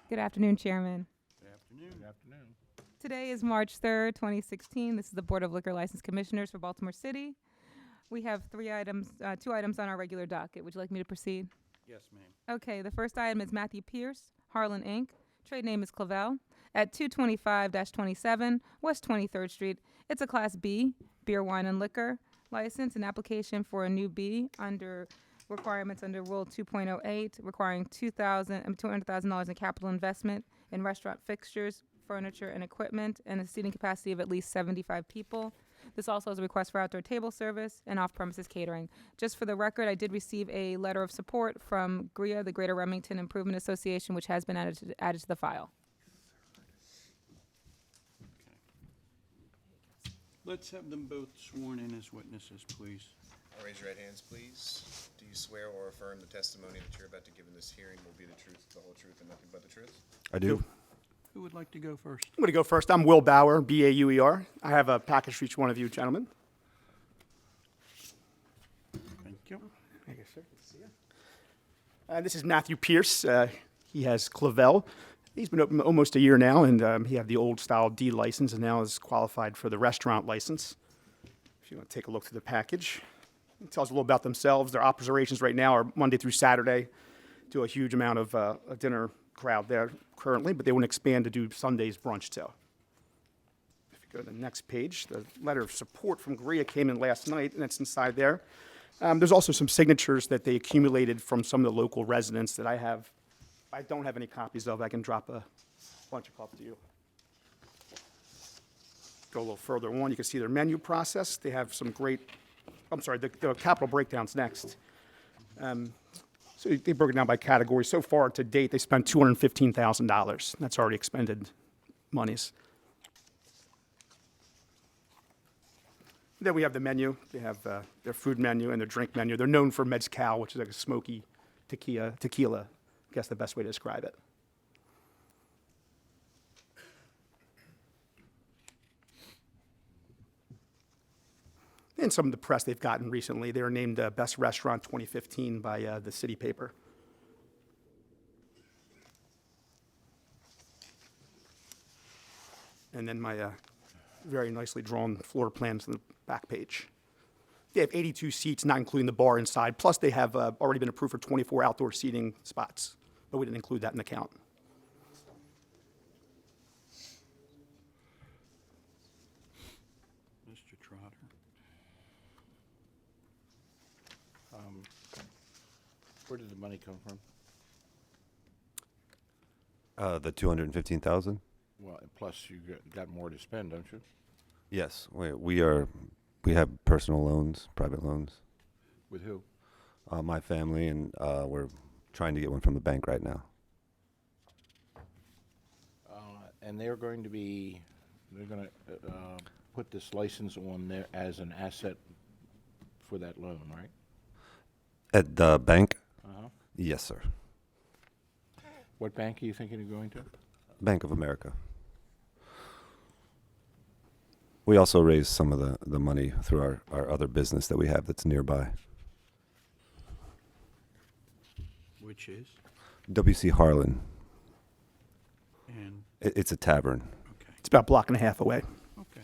Good afternoon, Chairman. Good afternoon. Good afternoon. Today is March 3rd, 2016. This is the Board of Liquor License Commissioners for Baltimore City. We have two items on our regular docket. Would you like me to proceed? Yes, ma'am. Okay, the first item is Matthew Pierce, Harlan Inc. Trade name is Clavel, at 225-27 West 23rd Street. It's a Class B beer, wine, and liquor license, an application for a new B under requirements under Rule 2.08, requiring $200,000 in capital investment in restaurant fixtures, furniture, and equipment, and a seating capacity of at least 75 people. This also is a request for outdoor table service and off-premises catering. Just for the record, I did receive a letter of support from GRIA, the Greater Remington Improvement Association, which has been added to the file. Let's have them both sworn in as witnesses, please. Raise your right hands, please. Do you swear or affirm the testimony that you're about to give in this hearing will be the truth, the whole truth, and nothing but the truth? I do. Who would like to go first? I'm going to go first. I'm Will Bauer, B-A-U-E-R. I have a package for each one of you, gentlemen. Thank you. Thank you, sir. Good to see you. This is Matthew Pierce. He has Clavel. He's been open almost a year now, and he had the old-style D license and now is qualified for the restaurant license. If you want to take a look through the package. It tells a little about themselves. Their operations right now are Monday through Saturday. Do a huge amount of a dinner crowd there currently, but they want to expand to do Sundays brunch too. If you go to the next page, the letter of support from GRIA came in last night, and it's inside there. There's also some signatures that they accumulated from some of the local residents that I don't have any copies of. I can drop a bunch of copies to you. Go a little further on, you can see their menu process. They have some great, the capital breakdown's next. So they broke it down by category. So far to date, they spent $215,000. That's already expended monies. Then we have the menu. They have their food menu and their drink menu. They're known for Mezcal, which is like a smoky tequila. I guess the best way to describe it. And some of the press they've gotten recently. They were named Best Restaurant 2015 by the City Paper. And then my very nicely drawn floor plans on the back page. They have 82 seats, not including the bar inside. Plus, they have already been approved for 24 outdoor seating spots, but we didn't include that in the count. Mr. Trotter. Where did the money come from? The 215,000. Well, plus you got more to spend, don't you? Yes, we have personal loans, private loans. With who? My family, and we're trying to get one from the bank right now. And they're going to put this license on there as an asset for that loan, right? At the bank? Uh-huh. Yes, sir. What bank are you thinking of going to? Bank of America. We also raise some of the money through our other business that we have that's nearby. Which is? W.C. Harlan. And, It's a tavern. okay, It's about a block and a half away. okay.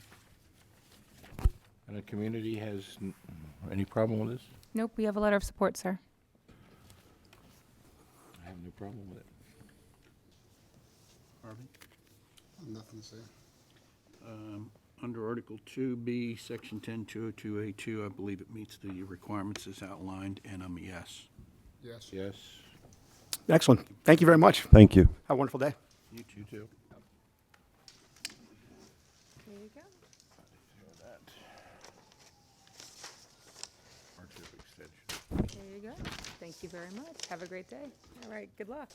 And the community has any problem with this? Nope, we have a letter of support, sir. I have no problem with it. Harvey? Nothing to say. Under Article 2B, Section 10-202A2, I believe it meets the requirements as outlined, and I'm a yes. Yes. Yes. Excellent. Thank you very much. Thank you. Have a wonderful day. You too. There you go. Hardship extension. There you go. Thank you very much. Have a great day. All right, good luck.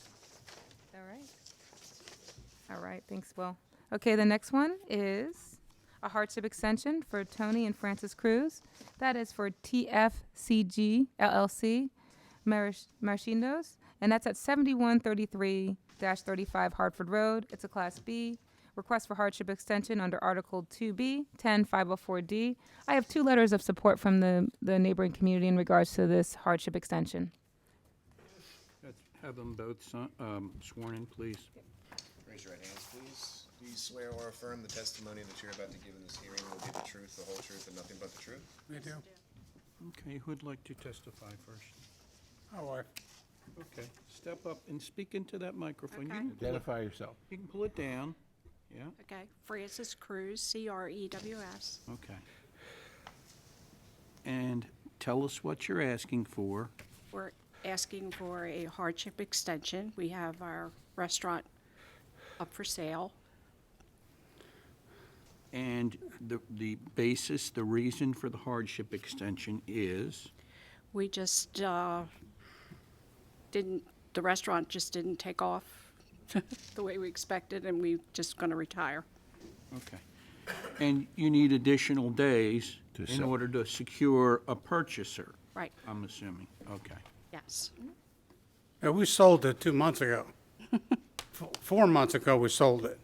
All right. All right, thanks, Will. Okay, the next one is a hardship extension for Tony and Francis Cruz. That is for TFCG LLC, Marchindos, and that's at 7133-35 Hartford Road. It's a Class B. Request for hardship extension under Article 2B, 10504D. I have two letters of support from the neighboring community in regards to this hardship extension. Let's have them both sworn in, please. Raise your right hands, please. Do you swear or affirm the testimony that you're about to give in this hearing will be the truth, the whole truth, and nothing but the truth? I do. Okay, who'd like to testify first? My wife. Okay, step up and speak into that microphone. You Okay. can pull it- Identify yourself. You can pull it down. Yeah, Okay, Francis Cruz, C-R-E-W-S. okay. And tell us what you're asking for. We're asking for a hardship extension. We have our restaurant up for sale. And the basis, the reason for the hardship extension is? We just the restaurant just didn't take off the way we expected, and we just going to retire. Okay. And you need additional days To in sell. order to secure a purchaser, Right, I'm assuming. Okay. yes. Yeah, we sold it 2 months ago. 4 months ago, we sold it.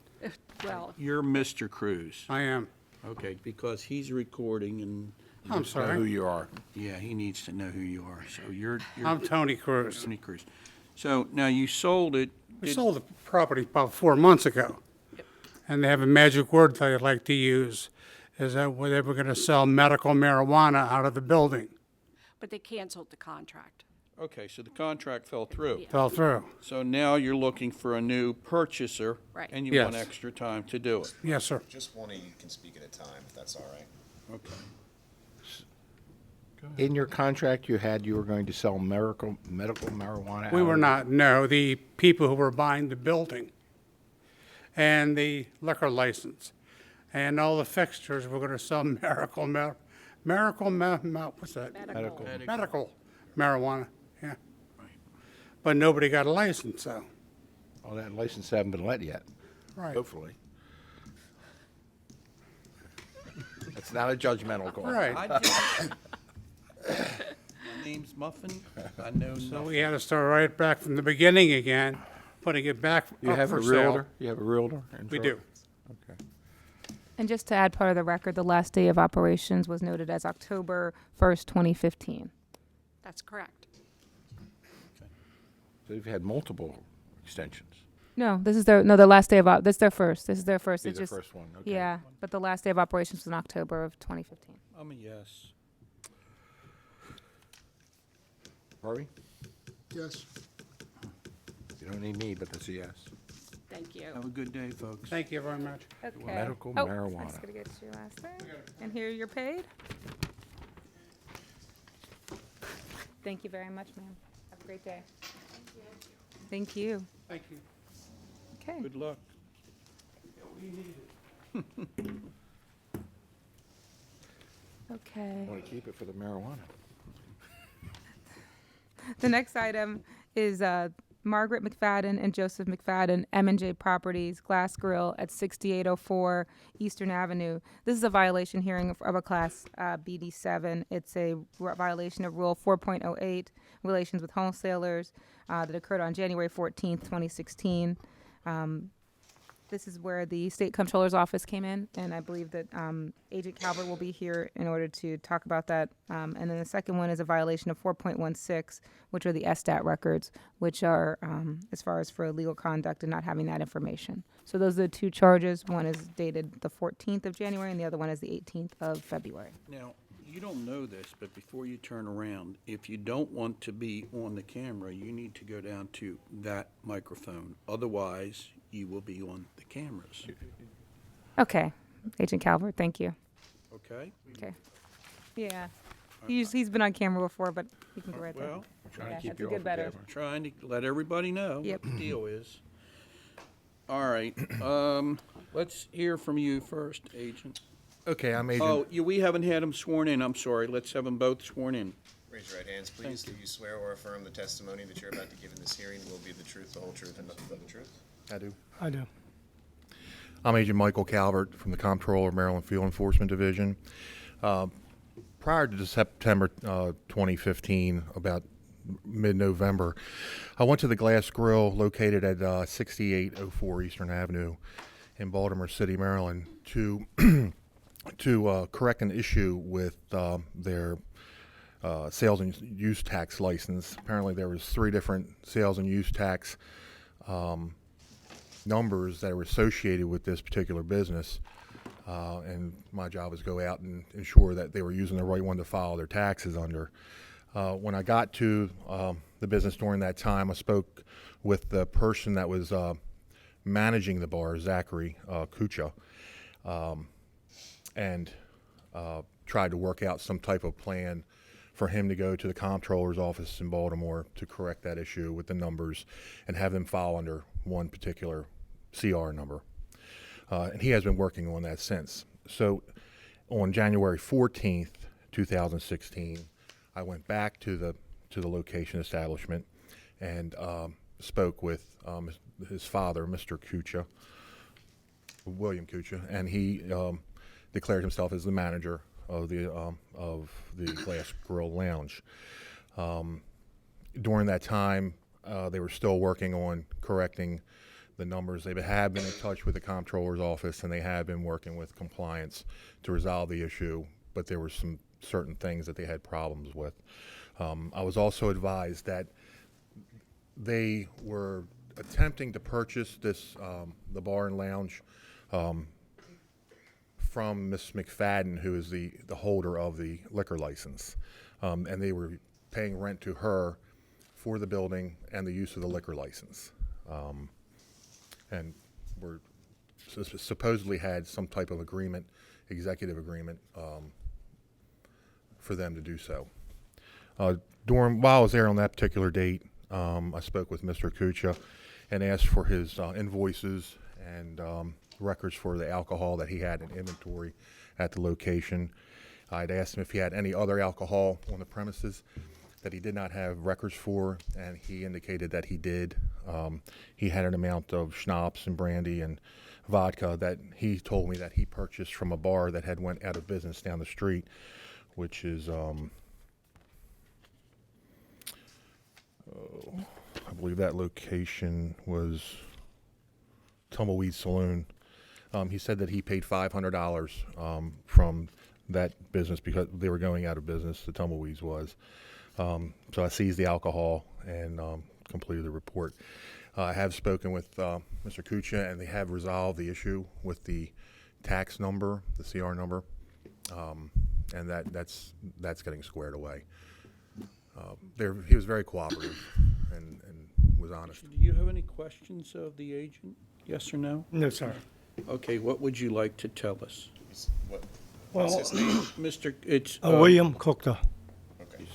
Well, You're Mr. Cruz. I am. Okay, because he's recording and, I'm Know who sorry. you are. yeah, he needs to know who you are. So you're I'm Tony Cruz. Tony Cruz. So now you sold it. We Did- sold the property about 4 months ago. And they have a magic word that I'd like to use, is that they were going to sell medical marijuana out of the building. but they canceled the contract. Okay, so the contract fell through. Yeah. Fell through. So now you're looking for a new purchaser. Right. And you want Yes. extra time to do it. Yes, sir. Just one of you can speak at a time, if that's all right. Okay. In your contract, you were going to sell medical marijuana? We out were of- not, no, the people who were buying the building and the liquor license and all the fixtures were going to sell what's that? Medical. Medical marijuana, yeah. But nobody got a license, so, Well, that license haven't been let yet, right. hopefully. It's not a judgmental call. Right. I did. My name's Muffin. I know So nothing. we had to start right back from the beginning again, putting it back You up have a for sale. realtor? You have a realtor? in We charge? do. Okay. And just to add part of the record, the last day of operations was noted as October 1st, 2015. That's correct. So you've had multiple extensions. No, this is their last day of this is their first. This is their first. Be It's the just first one, okay. yeah, but the last day of operations was in October of 2015. I'm a yes. Harvey? Yes. You don't need me, but that's a yes. Thank you. Have a good day, folks. Thank you very much. Okay. Medical I marijuana. just gotta get your last thing. And here you're paid. Thank you very much, ma'am. Have a great day. Thank you. Thank you. Okay. Good luck. Okay. Want to keep it for the marijuana? The next item is Margaret McFadden and Joseph McFadden, M&J Properties, Glass Grill at 6804 Eastern Avenue. This is a violation hearing of a Class BD7. It's a violation of Rule 4.08, Relations with Wholesalers, that occurred on January 14th, 2016. This is where the State Comptroller's Office came in, and I believe that Agent Calvert will be here in order to talk about that. And then the second one is a violation of 4.16, which are the SDAT records, which are as far as for illegal conduct and not having that information. So those are the two charges. One is dated the 14th of January, and the other one is the 18th of February. Now, you don't know this, but before you turn around, if you don't want to be on the camera, you need to go down to that microphone. Otherwise, you will be on the cameras. Okay, Agent Calvert, thank you. Okay? Okay. Yeah. He's been on camera before, but he can go right there. Well, I'm trying Yeah, to keep that's you a off good the better. camera. trying to let everybody know Yep. what the deal is. All right, let's hear from you first, Agent. Okay, I'm Agent. Oh, we haven't had them sworn in. I'm sorry. Let's have them both sworn in. Raise your right hands, please. Do you swear or affirm the testimony that you're about to give in this hearing will be the truth, the whole truth, and nothing but the truth? I do. I do. I'm Agent Michael Calvert from the Comptroller Maryland Field Enforcement Division. Prior to September 2015, about mid-November, I went to the Glass Grill located at 6804 Eastern Avenue in Baltimore City, Maryland, to correct an issue with their sales and use tax license. Apparently, there was 3 different sales and use tax numbers that were associated with this particular business. And my job was to go out and ensure that they were using the right one to file their taxes under. When I got to the business during that time, I spoke with the person that was managing the bar, Zachary Kucha, and tried to work out some type of plan for him to go to the comptroller's office in Baltimore to correct that issue with the numbers and have them file under one particular CR number. And he has been working on that since. So on January 14th, 2016, I went back to the location establishment and spoke with his father, Mr. Kucha, William Kucha, and he declared himself as the manager of the Glass Grill Lounge. During that time, they were still working on correcting the numbers. They have been in touch with the comptroller's office, and they have been working with compliance to resolve the issue, but there were some certain things that they had problems with. I was also advised that they were attempting to purchase this the bar and lounge from Miss McFadden, who is the holder of the liquor license, and they were paying rent to her for the building and the use of the liquor license, and were supposedly had some type of agreement, executive agreement, for them to do so. While I was there on that particular date, I spoke with Mr. Kucha and asked for his invoices and records for the alcohol that he had in inventory at the location. I'd asked him if he had any other alcohol on the premises that he did not have records for, and he indicated that he did. He had an amount of schnapps and brandy and vodka that he told me that he purchased from a bar that had went out of business down the street, which is I believe that location was Tumbleweed Saloon. He said that he paid $500 from that business because they were going out of business, the Tumbleweeds was. So I seized the alcohol and completed the report. I have spoken with Mr. Kucha, and they have resolved the issue with the tax number, the CR number, and that's getting squared away. He was very cooperative and was honest. Do you have any questions of the agent? Yes or no? No, sir. Okay, what would you like to tell us? What's his name? Mr., it's William Kuchta. Okay.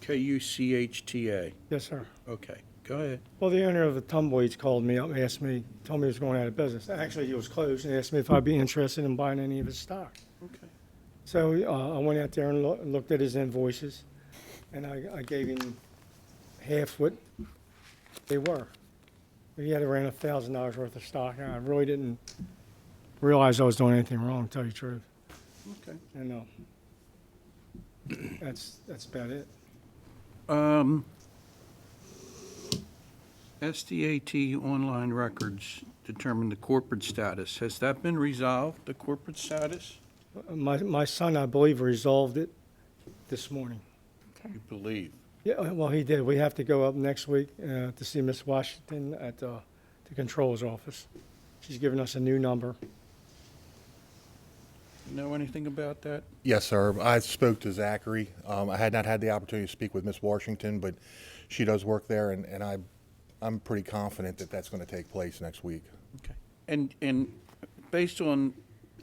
Kuchta. Yes, sir. Okay, go ahead. Well, the owner of the Tumbleweeds called me up and asked me, told me he was going out of business. Actually, he was closed, and asked me if I'd be interested in buying any of his stock. Okay. So I went out there and looked at his invoices, and I gave him half what they were. He had around $1,000 worth of stock, and I really didn't realize I was doing anything wrong, to tell you the truth. Okay. And that's about it. SDAT online records determine the corporate status. Has that been resolved, the corporate status? My son, I believe, resolved it this morning. Okay. You believe? Yeah, well, he did. We have to go up next week to see Miss Washington at the controller's office. She's given us a new number. You know anything about that? Yes, sir. I spoke to Zachary. I had not had the opportunity to speak with Miss Washington, but she does work there, and I'm pretty confident that that's going to take place next week. Okay. And based on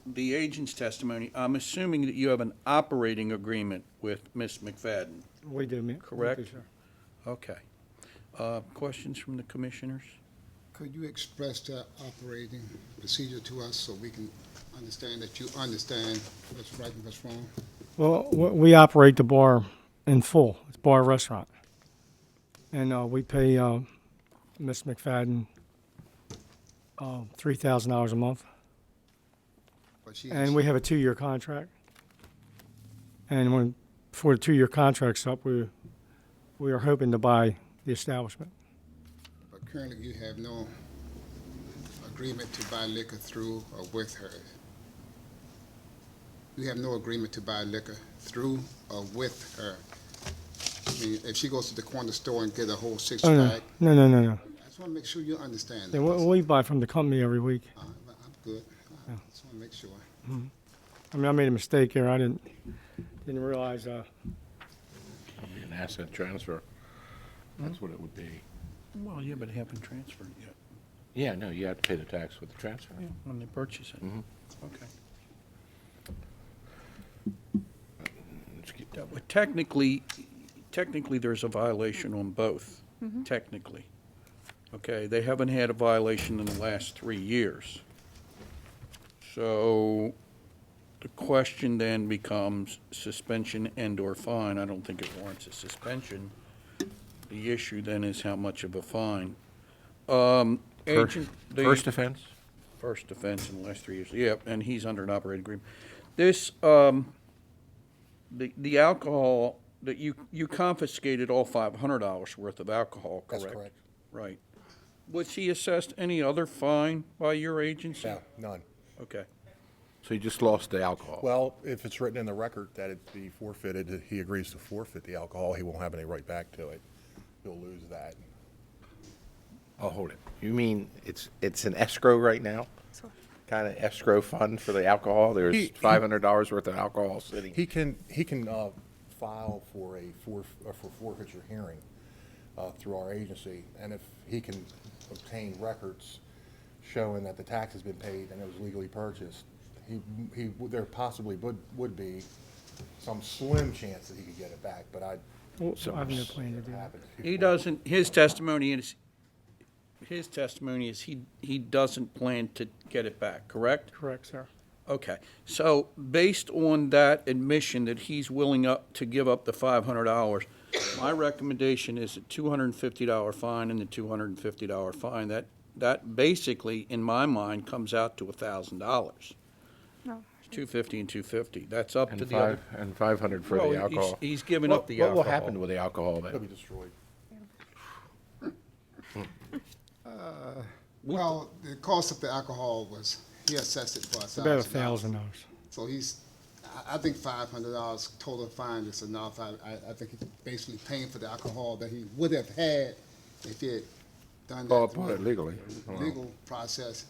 the agent's testimony, I'm assuming that you have an operating agreement with Miss McFadden. We do, ma'am. Correct. We do, sir. Okay. Questions from the commissioners? Could you express that operating procedure to us so we can understand that you understand what's right and what's wrong? Well, we operate the bar in full. It's a bar restaurant. And we pay Miss McFadden $3,000 a month. But she And we have a 2-year contract. And before the 2-year contract's up, we are hoping to buy the establishment. But currently you have no agreement to buy liquor through or with her. You have no agreement to buy liquor through or with her. I mean, if she goes to the corner store and get a whole Oh, six-pack, no. that's just want to make sure you understand. Yeah, that. we buy from the company every week. I'm good. I just want to make sure. I mean, I made a mistake here. I didn't realize, An asset transfer. That's what it would be. Well, yeah, but haven't transferred yet. Yeah, no, you have to pay the tax with the transfer. Yeah, when they purchase it. Mhm. Okay. Let's keep Yeah, but technically, there's a violation on both, technically. Okay, they haven't had a violation in the last 3 years. So the question then becomes suspension and/or fine. I don't think it warrants a suspension. The issue then is how much of a fine. Agent, the- First offense? First offense in the last 3 years, yep, and he's under an operating agreement. This, the alcohol, that you confiscated all $500 worth of alcohol, correct? That's correct. Right. Was he assessed any other fine by your agency? No, none. Okay. So you just lost the alcohol? Well, if it's written in the record that it be forfeited, he agrees to forfeit the alcohol, he won't have any right back to it. He'll lose that. Oh, hold it. You mean it's an escrow right now? Kind of escrow fund for the alcohol? There's He- $500 worth of alcohol sitting? He can file for for forfeiture hearing through our agency, and if he can obtain records showing that the tax has been paid and it was legally purchased, there possibly would be some slim chance that he could get it back, but I well, I have no plan to do that. He doesn't, his testimony is he doesn't plan to get it back, correct? Correct, sir. Okay, so based on that admission that he's willing to give up the $500, my recommendation is a $250 fine and the $250 fine. That basically, in my mind, comes out to $1,000. No. $250 and $250. That's up to And the other. and 500 for Well, the alcohol? he's giving up the What will alcohol. happen with the alcohol He'll then? be destroyed. Well, the cost of the alcohol was, he assessed it for About $1,000. $1,000. So I think $500 total fine is enough. I think he's basically paying for the alcohol that he would have had if he had done that. Oh, through bought it legally. Legal process.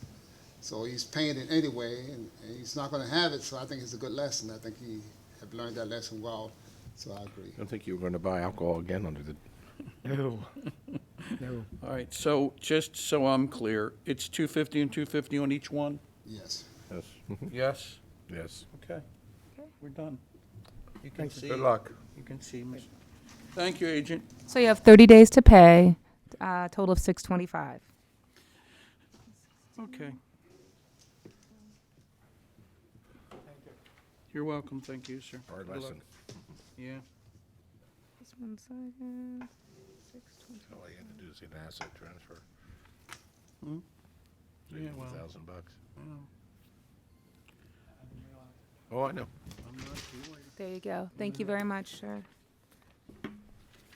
So he's paying it anyway, and he's not gonna have it, so I think it's a good lesson. I think he have learned that lesson well, so I agree. I don't think you were going to buy alcohol again under the, No. No. All right, so just so I'm clear, it's $250 and $250 on each one? Yes. yes. Yes? Yes. Okay. We're done. You can see. Good luck. You can see, Miss. Thank you, Agent. So you have 30 days to pay, total of $625. Okay. You're welcome, thank you, sir. Hard Good luck. lesson. Yeah. Just 1 second. All you had to do is get an asset transfer. Yeah, well, $1,000. well, Oh, I know. I'm not too late. There you go. Thank you very much, sir.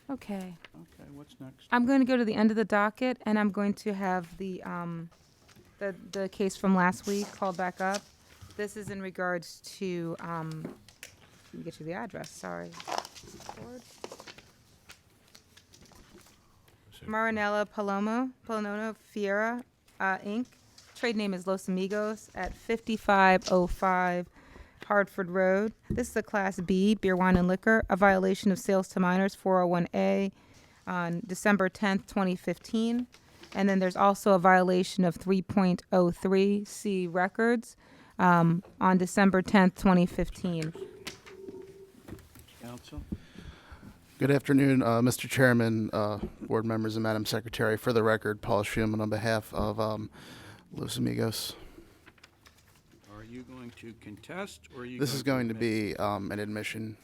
Okay. Okay, what's next? I'm going to go to the end of the docket, and I'm going to have the case from last week called back up. This is in regards to, let me get you the address, sorry. Forward. Marinella Palomo Fiera, Inc. Trade name is Los Amigos at 5505 Hartford Road. This is a Class B, beer, wine, and liquor, a violation of sales to minors, 401A, on December 10th, 2015. And then there's also a violation of 3.03 C records on December 10th, 2015. Counsel? Good afternoon, Mr. Chairman, board members, and Madam Secretary. For the record, Paul Schuman on behalf of Los Amigos. Are you going to contest, or are you? This is going to admit? be an admission,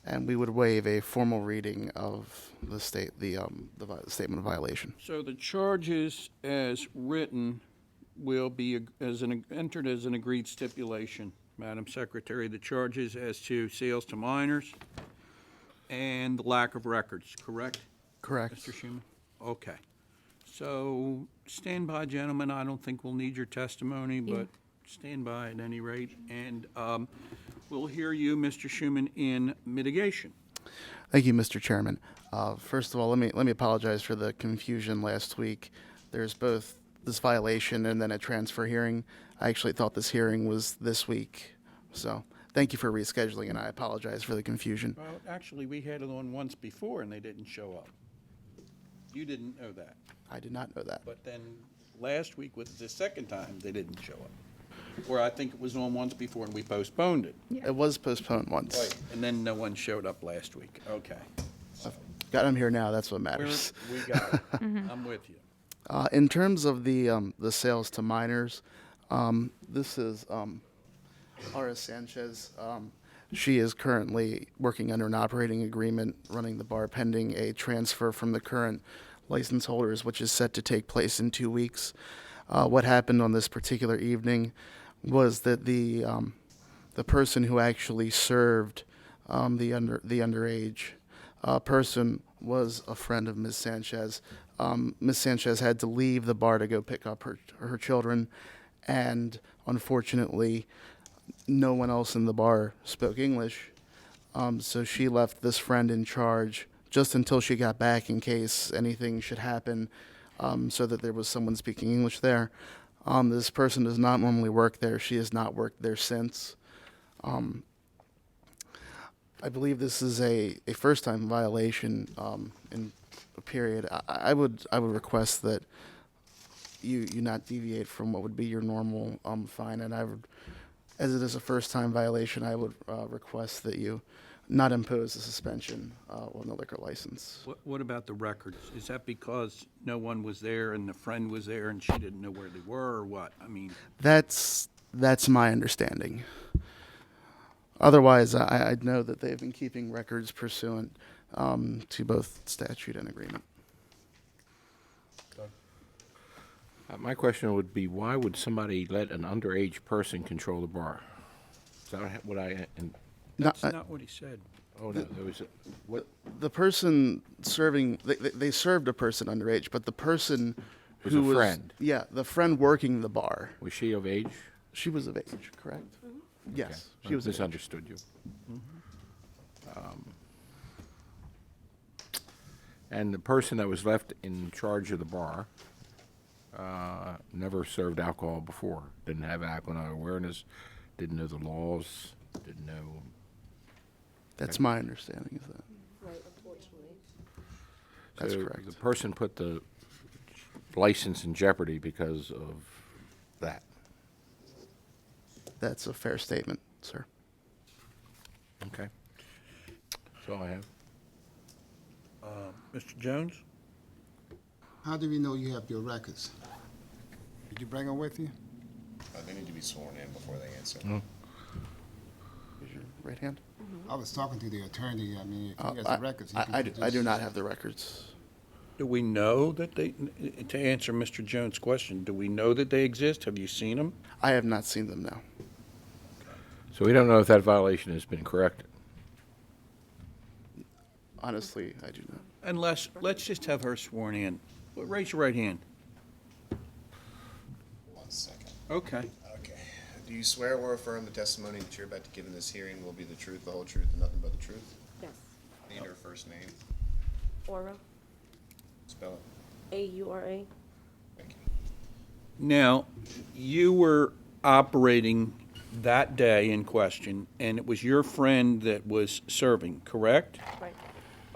and we would waive a formal reading of the statement of violation. So the charges as written will be entered as an agreed stipulation, Madam Secretary. The charges as to sales to minors and the lack of records, correct? Correct. Mr. Schuman? Okay. So stand by, gentlemen. I don't think we'll need your testimony, but stand by at any rate. And we'll hear you, Mr. Schuman, in mitigation. Thank you, Mr. Chairman. First of all, let me apologize for the confusion last week. There's both this violation and then a transfer hearing. I actually thought this hearing was this week, so thank you for rescheduling, and I apologize for the confusion. Well, actually, we had it on once before and they didn't show up. You didn't know that. I did not know that. But then last week was the second time they didn't show up. Or I think it was on once before and we postponed it. It was postponed once. Right. And then no one showed up last week. Okay. Got him here now. That's what We're- matters. We got it. I'm with you. In terms of the sales to minors, this is Laura Sanchez. She is currently working under an operating agreement, running the bar pending a transfer from the current license holders, which is set to take place in 2 weeks. What happened on this particular evening was that the person who actually served the underage person was a friend of Ms. Sanchez. Ms. Sanchez had to leave the bar to go pick up her children, and unfortunately, no one else in the bar spoke English. So she left this friend in charge just until she got back in case anything should happen, so that there was someone speaking English there. This person does not normally work there. She has not worked there since. I believe this is a first-time violation in a period. I would request that you not deviate from what would be your normal fine, and I would, as it is a first-time violation, I would request that you not impose a suspension on the liquor license. What about the records? Is that because no one was there and the friend was there and she didn't know where they were, or what? I mean, That's my understanding. Otherwise, I know that they've been keeping records pursuant to both statute and agreement. My question would be, why would somebody let an underage person control the bar? Is that what that's not what he said. oh, no, there was, what, The person serving, they served a person underage, but the person Was who a was friend. Yeah, the friend working the bar. was she of age? She was of age, correct? Yes, Okay. she was I of age. misunderstood you. And the person that was left in charge of the bar never served alcohol before, didn't have alcohol awareness, didn't know the laws, didn't know. That's my understanding of that. Right, unfortunately. That's So correct. The person put the license in jeopardy because of that. That's a fair statement, sir. Okay. That's all I have. Mr. Jones? How do we know you have your records? Did you bring them with you? They need to be sworn in before they answer. Is your right hand? I was talking to the attorney. I mean, if he has the records, he can I produce. do not have the records. Do we know that they, to answer Mr. Jones' question, do we know that they exist? Have you seen them? I have not seen them now. So we don't know if that violation has been corrected. Honestly, I do not. Unless, let's just have her sworn in. Raise your right hand. 1 second. Okay. Okay. Do you swear or affirm the testimony that you're about to give in this hearing will be the truth, the whole truth, and nothing but the truth? Yes. Need her first name? Aura, Spell it. A-U-R-A. Thank you. Now, you were operating that day in question, and it was your friend that was serving, correct? Right.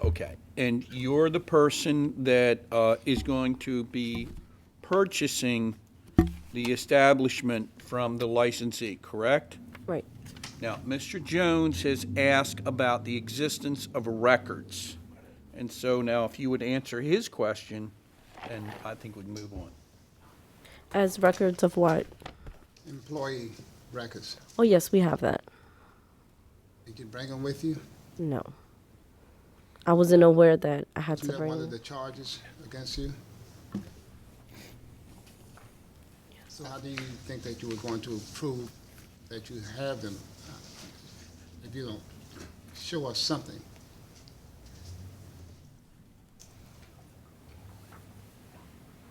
Okay. And you're the person that is going to be purchasing the establishment from the licensee, correct? Right. Now, Mr. Jones has asked about the existence of records. And so now if you would answer his question, then I think we'd move on. As records of what? Employee records. Oh, yes, we have that. Did you bring them with you? No. I wasn't aware that I had Do you to have bring one of them. the charges against you? So how do you think that you were going to prove that you have them if you don't show us something?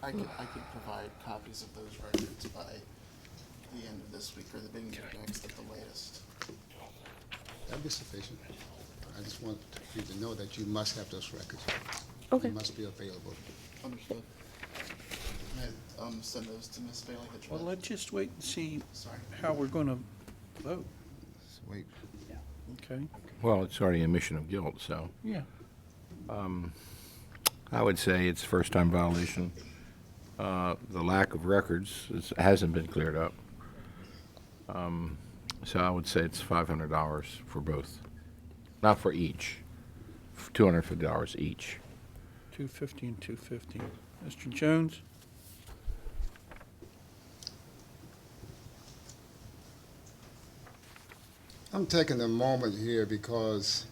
I could provide copies of those records by the end of this week or the beginning of next at the latest. That'd be sufficient. I just want you to know that you must have those records. Okay. They must be available. Understood. Send those to Ms. Bailey. Well, let's just wait and see Sorry. how we're gonna vote, So wait. okay? Well, it's already admission of guilt, so Yeah. I would say it's first-time violation. The lack of records hasn't been cleared up. So I would say it's $500 for both, not for each, $250 each. 250 and 250. Mr. Jones? I'm taking a moment here because,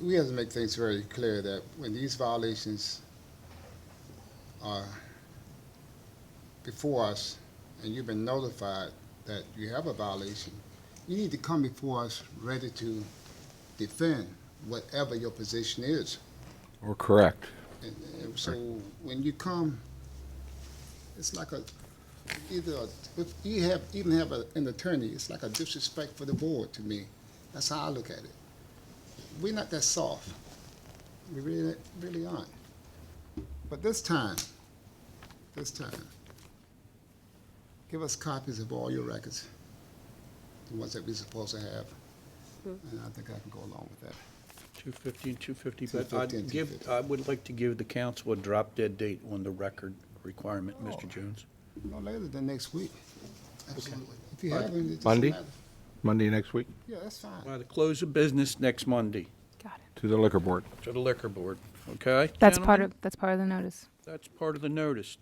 we have to make things very clear that when these violations are before us and you've been notified that you have a violation, you need to come before us ready to defend whatever your position is. Or correct. And so when you come, it's like if you even have an attorney, it's like a disrespect for the board to me. That's how I look at it. We're not that soft. We really aren't. But this time, give us copies of all your records, the ones that we're supposed to have. And I think I can go along with that. 250 and 250, but 250 and 250. I would like to give the council a drop-dead date on the record requirement, Mr. Jones. No later than next week. Absolutely. If you haven't, it doesn't Monday? matter. Monday next week, Yeah, that's fine. By the close of business next Monday, to the liquor board. to the liquor board, okay? That's part gentlemen? of the notice. That's part of the notice.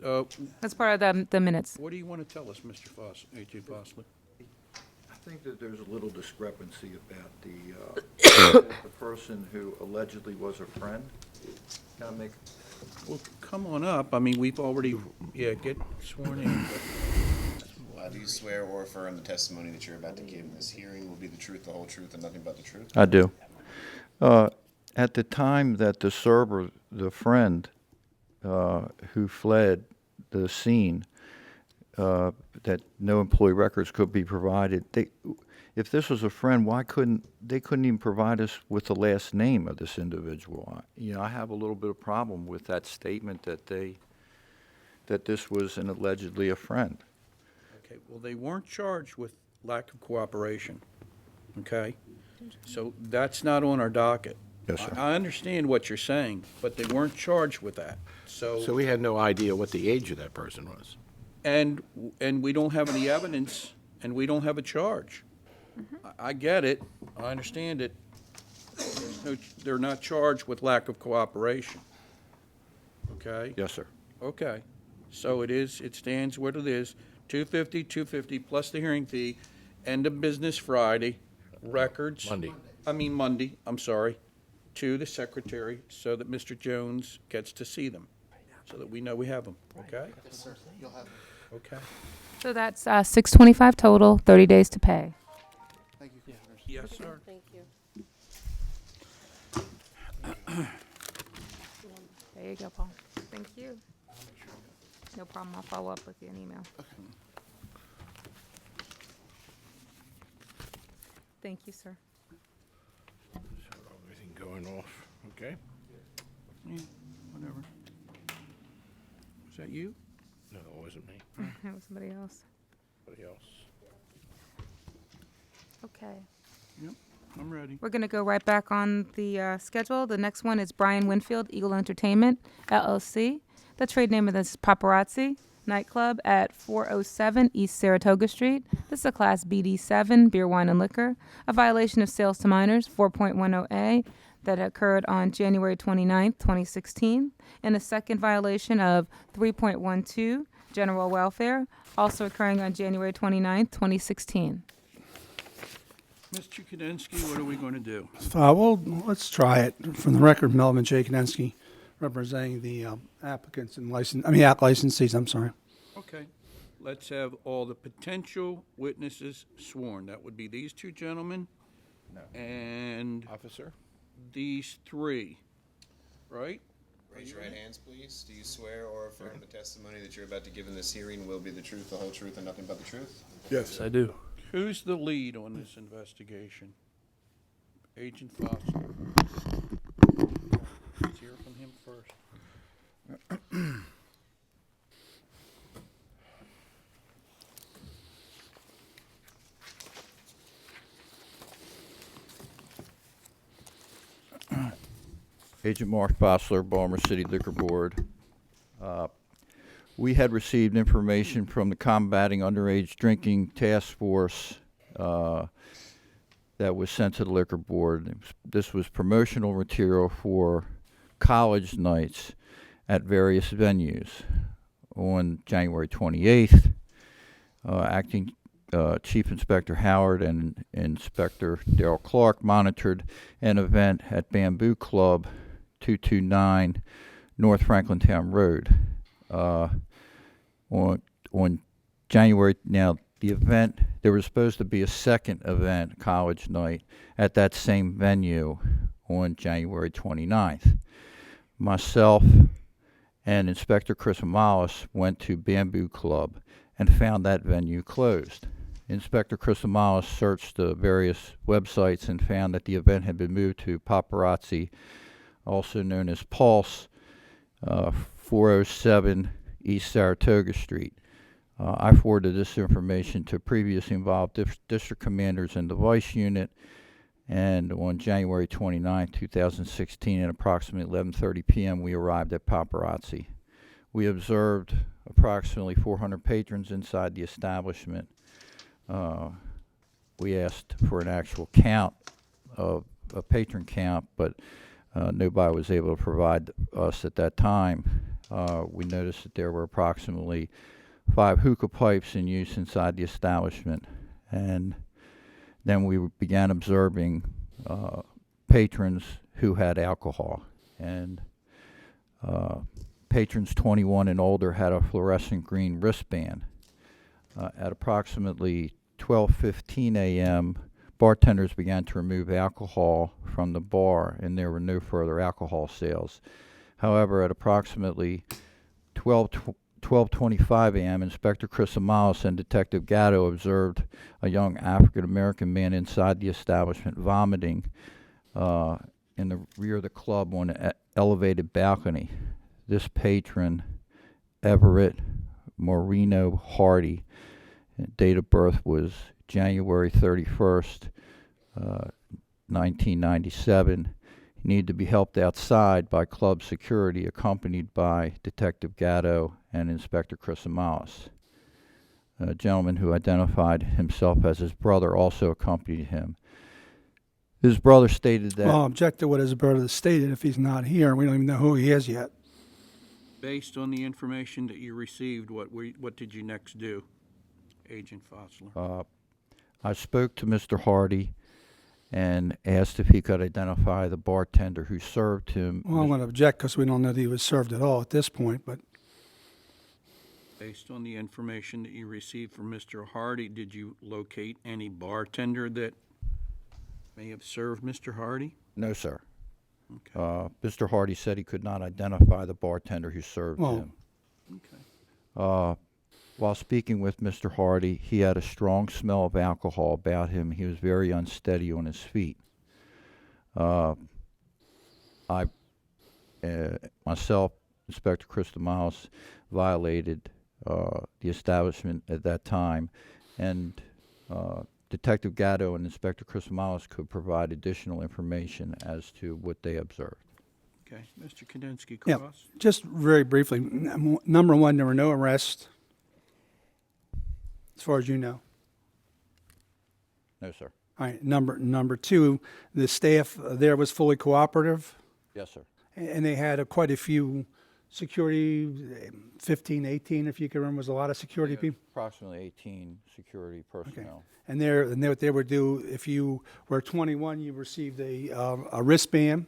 That's part of the minutes. What do you want to tell us, Mr. Foss, A.J. Bosley? I think that there's a little discrepancy about the person who allegedly was a friend. Can I make, Well, come on up. I mean, we've already, get sworn in. Do you swear or affirm the testimony that you're about to give in this hearing will be the truth, the whole truth, and nothing but the truth? I do. At the time that the server, the friend who fled the scene, that no employee records could be provided, if this was a friend, why couldn't even provide us with the last name of this individual? I have a little bit of problem with that statement that this was allegedly a friend. Okay, well, they weren't charged with lack of cooperation, okay? So that's not on our docket. Yes, sir. I understand what you're saying, but they weren't charged with that. So we had no idea what the age of that person was. And we don't have any evidence, and we don't have a charge. I get it, I understand it. They're not charged with lack of cooperation, okay? Yes, sir. Okay, so it stands what it is, 250 plus the hearing fee, end of business Friday, records. Monday, I'm sorry, to the secretary so that Mr. Jones gets to see them, so that we know we have them, okay? Yes, sir. You'll have them. Okay. So that's $625 total, 30 days to pay. Thank you, Commissioners. Yes, sir. Thank you. There you go, Paul. Thank you. No problem. I'll follow up with you in email. Thank you, sir. Everything going off, okay? Yeah, whatever. Was that you? No, it wasn't me. That was somebody else. Somebody else. Okay. Yep, I'm ready. We're going to go right back on the schedule. The next one is Brian Winfield, Eagle Entertainment, LLC. The trade name of this is Paparazzi Nightclub at 407 East Saratoga Street. This is a Class BD7, beer, wine, and liquor. A violation of sales to minors, 4.10A, that occurred on January 29th, 2016. And a second violation of 3.12, general welfare, also occurring on January 29th, 2016. Mr. Kudensky, what are we going to do? Well, let's try it. From the record, Melvin J. Knensky, representing the applicants and licensees, I'm sorry. Okay, let's have all the potential witnesses sworn. That would be these two gentlemen. No. And Officer? these three, right? Raise your right hands, please. Do you swear or affirm the testimony that you're about to give in this hearing will be the truth, the whole truth, and nothing but the truth? Yes, I do. Who's the lead on this investigation? Agent Foster. Let's hear from him first. Agent Mark Bossler, Baltimore City Liquor Board. We had received information from the Combating Underage Drinking Task Force that was sent to the Liquor Board. This was promotional material for college nights at various venues. On January 28th, Acting Chief Inspector Howard and Inspector Darrell Clark monitored an event at Bamboo Club, 229 North Franklintown Road. On January, now the event, there was supposed to be a second event, college night, at that same venue on January 29th. Myself and Inspector Chris Amalis went to Bamboo Club and found that venue closed. Inspector Chris Amalis searched the various websites and found that the event had been moved to Paparazzi, also known as Pulse, 407 East Saratoga Street. I forwarded this information to previously involved district commanders in the Vice Unit, and on January 29, 2016, at approximately 11:30 p.m., we arrived at Paparazzi. We observed approximately 400 patrons inside the establishment. We asked for an actual count of a patron count, but nobody was able to provide us at that time. We noticed that there were approximately 5 hookah pipes in use inside the establishment, and then we began observing patrons who had alcohol, and patrons 21 and older had a fluorescent green wristband. At approximately 12:15 a.m., bartenders began to remove alcohol from the bar, and there were no further alcohol sales. However, at approximately 12:25 a.m., Inspector Chris Amalis and Detective Gatto observed a young African-American man inside the establishment vomiting in the rear of the club on an elevated balcony. This patron, Everett Moreno Hardy, date of birth was January 31st, 1997. He needed to be helped outside by club security, accompanied by Detective Gatto and Inspector Chris Amalis. A gentleman who identified himself as his brother also accompanied him. His brother stated that... Well, I'll object to what his brother stated. If he's not here, we don't even know who he is yet. Based on the information that you received, what did you next do, Agent Fossler? I spoke to Mr. Hardy and asked if he could identify the bartender who served him. Well, I'm going to object because we don't know that he was served at all at this point, but... Based on the information that you received from Mr. Hardy, did you locate any bartender that may have served Mr. Hardy? No, sir. Okay. Mr. Hardy said he could not identify the bartender who served him. Okay. While speaking with Mr. Hardy, he had a strong smell of alcohol about him. He was very unsteady on his feet. Myself, Inspector Chris Amalis, violated the establishment at that time, and Detective Gatto and Inspector Chris Amalis could provide additional information as to what they observed. Okay. Mr. Kudensky, Yeah, Cross? just very briefly. Number one, there were no arrests, as far as you know. No, sir. All right. Number two, the staff there was fully cooperative, Yes, sir. and they had quite a few security, 15, 18, if you can remember, was a lot of security people. Approximately 18 security personnel. And what they would do, if you were 21, you received a wristband,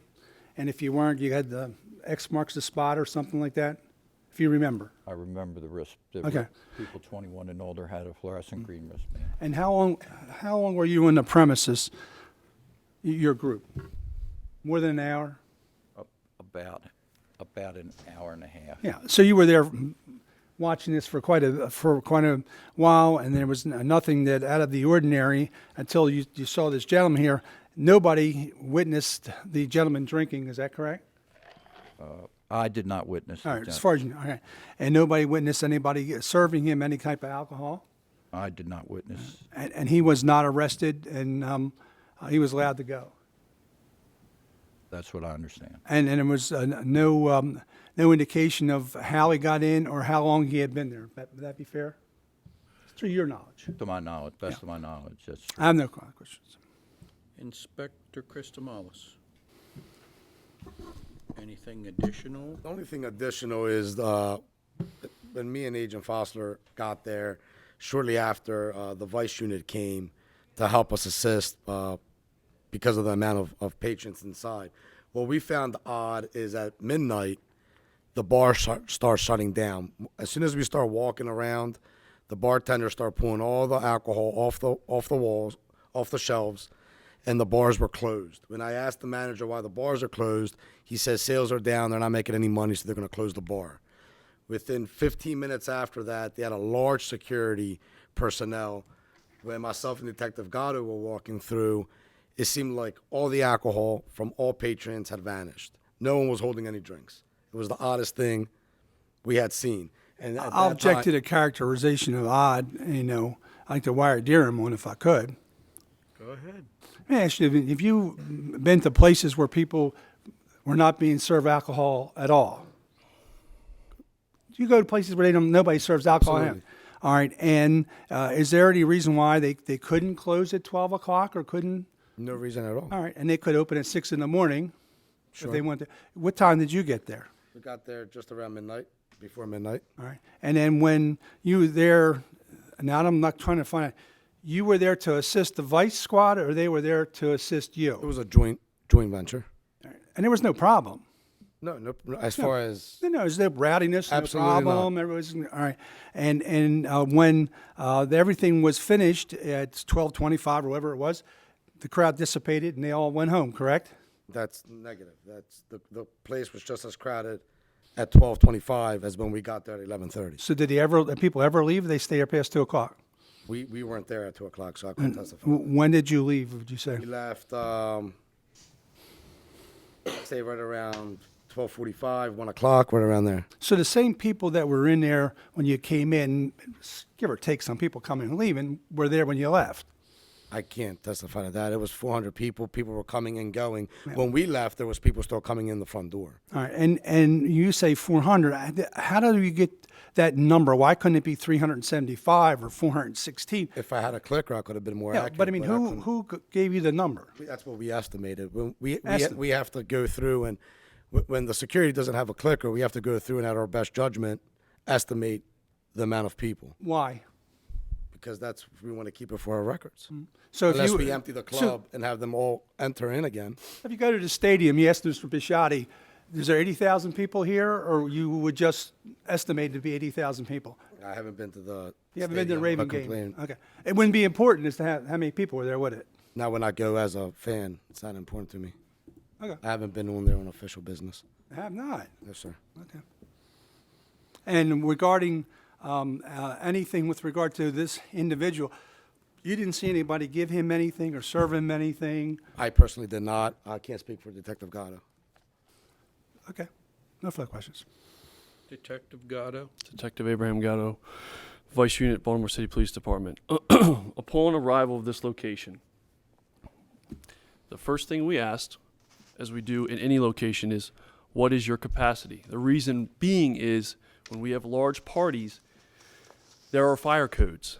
and if you weren't, you had the X marks the spot or something like that, if you remember. I remember the wrist. Okay. People 21 and older had a fluorescent green wristband. And how long were you in the premises, your group? More than an hour? About an hour and a half. Yeah, so you were there watching this for quite a while, and there was nothing that out of the ordinary until you saw this gentleman here. Nobody witnessed the gentleman drinking. Is that correct? I did not witness. All right, that. as far as you know, okay. And nobody witnessed anybody serving him any type of alcohol? I did not witness. And he was not arrested, and he was allowed to go? That's what I understand. And there was no indication of how he got in or how long he had been there. Would that be fair? To your knowledge. To my knowledge, best of my knowledge, that's true. I have no questions. Inspector Christomalis. Anything additional? The only thing additional is when me and Agent Fossler got there, shortly after the Vice unit came to help us assist because of the amount of patrons inside. What we found odd is at midnight, the bar starts shutting down. As soon as we start walking around, the bartenders start pulling all the alcohol off the walls, off the shelves, and the bars were closed. When I asked the manager why the bars are closed, he says sales are down, they're not making any money, so they're going to close the bar. Within 15 minutes after that, they had a large security personnel. When myself and Detective Gatto were walking through, it seemed like all the alcohol from all patrons had vanished. No one was holding any drinks. It was the oddest thing we had seen. And at I'll that object time- to the characterization of odd. I'd like to wire deer him one if I could. Go ahead. Let me ask you, if you've been to places where people were not being served alcohol at all, you go to places where nobody serves alcohol. Absolutely. All right, and is there any reason why they couldn't close at 12 o'clock or couldn't? No reason at all. All right, and they could open at 6 in the morning Sure. if they wanted to. What time did you get there? We got there just around midnight, before midnight. All right, and then when you were there, now I'm not trying to find out, you were there to assist the Vice squad or they were there to assist you? It was a joint venture. And there was no problem? No, as far as No, there's no rowdiness, Absolutely no problem. Everybody's all right. And when everything was finished at 12:25 or whatever it was, the crowd dissipated and they all went home. Correct? That's negative. That's the place was just as crowded at 12:25 as when we got there at 11:30. So did people ever leave? Or they stay there past 2 o'clock. We weren't there at 2 o'clock, so I couldn't testify. When did you leave? Would you say? We left, say right around 12:45, 1 o'clock, right around there. So the same people that were in there when you came in, give or take, some people coming and leaving, were there when you left. I can't testify to that. It was 400 people. People were coming and going. When we left, there was people still coming in the front door. All right, and you say 400. How do you get that number? Why couldn't it be 375 or 416? If I had a clicker, I could have been more Yeah, accurate. but I mean, who gave you the number? That's what we estimated. When we Estimate. have to go through, and when the security doesn't have a clicker, we have to go through and at our best judgment estimate the amount of people, Why? because that's we want to keep it for our records. So if Unless you- we empty the so- club and have them all enter in again. If you go to the stadium, you ask Mr. Bisciotti, is there 80,000 people here, or you would just estimate it to be 80,000 people? I haven't been to the. You haven't been to the stadium, Raven but game? complain. Okay. It wouldn't be important as to how many people were there, would it? Not when I go as a fan. It's not important to me. Okay. I haven't been on there on official business. I have not. Yes, sir. Okay. And regarding anything with regard to this individual, you didn't see anybody give him anything or serve him anything? I personally did not. I can't speak for Detective Gatto. Okay. No further questions. Detective Gatto. Detective Abraham Gatto, Vice Unit, Baltimore City Police Department. Upon arrival of this location, the first thing we asked, as we do in any location, is what is your capacity? The reason being is when we have large parties, there are fire codes.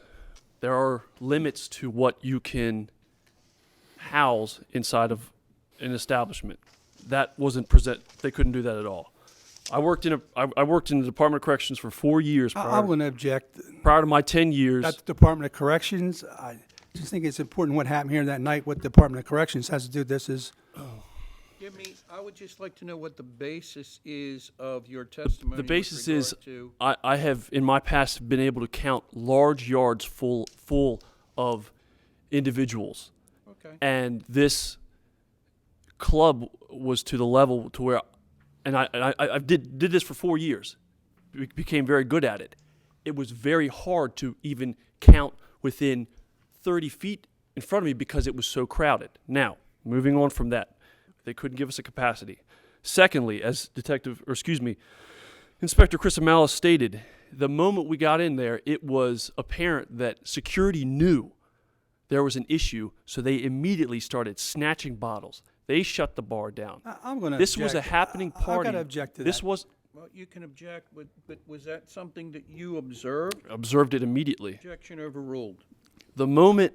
There are limits to what you can house inside of an establishment. That wasn't they couldn't do that at all. I worked in the Department of Corrections for 4 years I'm going to object. prior to my 10 years. That's the Department of Corrections. I just think it's important what happened here that night, what the Department of Corrections has to do with this is, Give me, I would just like to know what the basis is of your testimony. The with basis regard is to- I have in my past been able to count large yards full of individuals. Okay. And this club was to the level to where, and I did this for 4 years, became very good at it. it was very hard to even count within 30 feet in front of me because it was so crowded. Now, moving on from that, they couldn't give us a capacity. Secondly, as Inspector Chris Amalis stated, the moment we got in there, it was apparent that security knew there was an issue, so they immediately started snatching bottles. They shut the bar down. I'm going to This was a happening party. I've got to object to This that. was Well, you can object, but was that something that you observed? observed it immediately. Objection overruled. The moment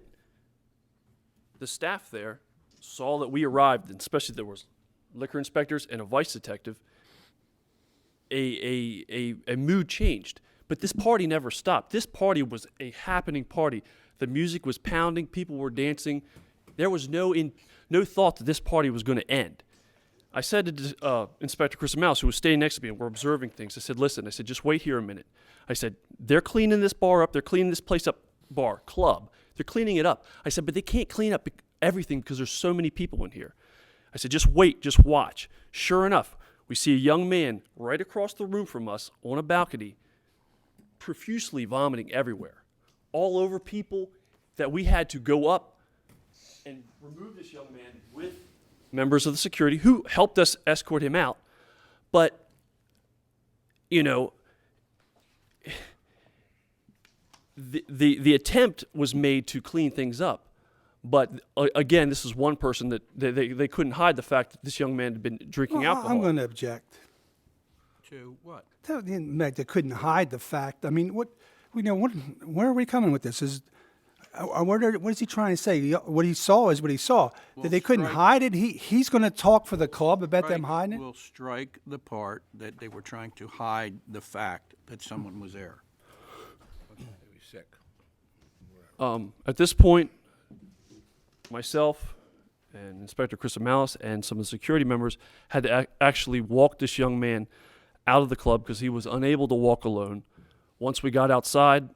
the staff there saw that we arrived, and especially there was liquor inspectors and a vice detective, a mood changed. But this party never stopped. This party was a happening party. The music was pounding. People were dancing. There was no thought that this party was going to end. I said to Inspector Chris Mouse, who was standing next to me, and we're observing things, I said, listen, I said, just wait here a minute. I said, they're cleaning this bar up. They're cleaning this place up, bar, club. They're cleaning it up. I said, but they can't clean up everything because there's so many people in here. I said, just wait, just watch. Sure enough, we see a young man right across the room from us on a balcony, profusely vomiting everywhere, all over people, that we had to go up and remove this young man with members of the security who helped us escort him out. But, you know, the attempt was made to clean things up. But again, this is one person that they couldn't hide the fact that this young man had been drinking alcohol. I'm going to object. To what? They couldn't hide the fact. I mean, where are we coming with this? What is he trying to say? What he saw is what he saw. That they couldn't hide it. He's going to talk for the club about them hiding it. We'll strike the part that they were trying to hide the fact that someone was there. Sick. At this point, myself and Inspector Chris Amalis and some of the security members had to actually walk this young man out of the club because he was unable to walk alone. Once we got outside,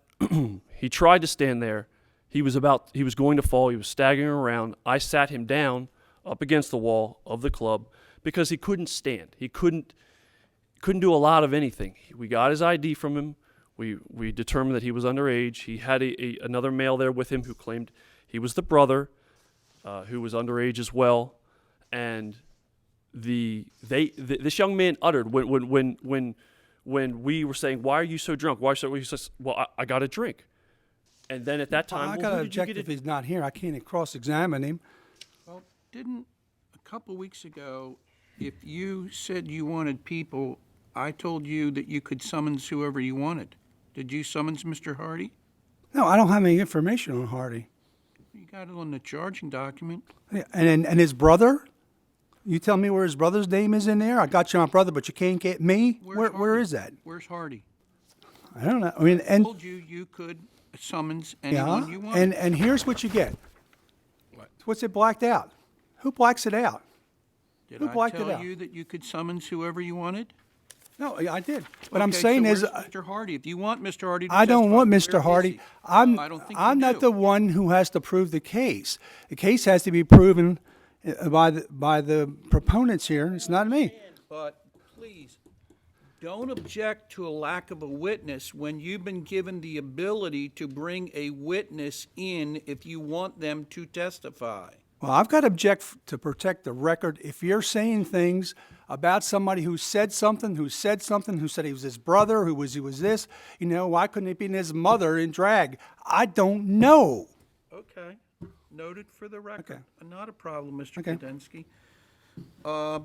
he tried to stand there. He was going to fall. He was staggering around. I sat him down up against the wall of the club because he couldn't stand. He couldn't do a lot of anything. We got his ID from him. We determined that he was underage. He had another male there with him who claimed he was the brother, who was underage as well. And this young man uttered when we were saying, "Why are you so drunk? Why so?" He says, "Well, I got a drink." And then at that time, I got to object if he's not here. I can't cross-examine him. Well, didn't a couple weeks ago, if you said you wanted people, I told you that you could summons whoever you wanted. Did you summons Mr. Hardy? No, I don't have any information on Hardy. You got it on the charging document. Yeah, and his brother? You tell me where his brother's name is in there? I got you on brother, but you can't get me? Where is that? Where's Hardy? I don't know. I mean, I told you could summons anyone you wanted. And here's what you get. What's it blacked out? Who blacks it out? Did Who I blacked it tell out? you that you could summons whoever you wanted? No, I did. What I'm Okay, saying so is, where's Mr. Hardy. If you want Mr. Hardy to I don't testify, want where Mr. is Hardy. he? I'm I don't think I'm you not do. the one who has to prove the case. The case has to be proven by the proponents here. It's not me. But please, don't object to a lack of a witness when you've been given the ability to bring a witness in if you want them to testify. Well, I've got to object to protect the record. If you're saying things about somebody who said something, who said he was his brother, he was this, why couldn't it be his mother in drag? I don't know. Okay, noted for the record. Okay. Not a problem, Mr. Okay. Kudensky.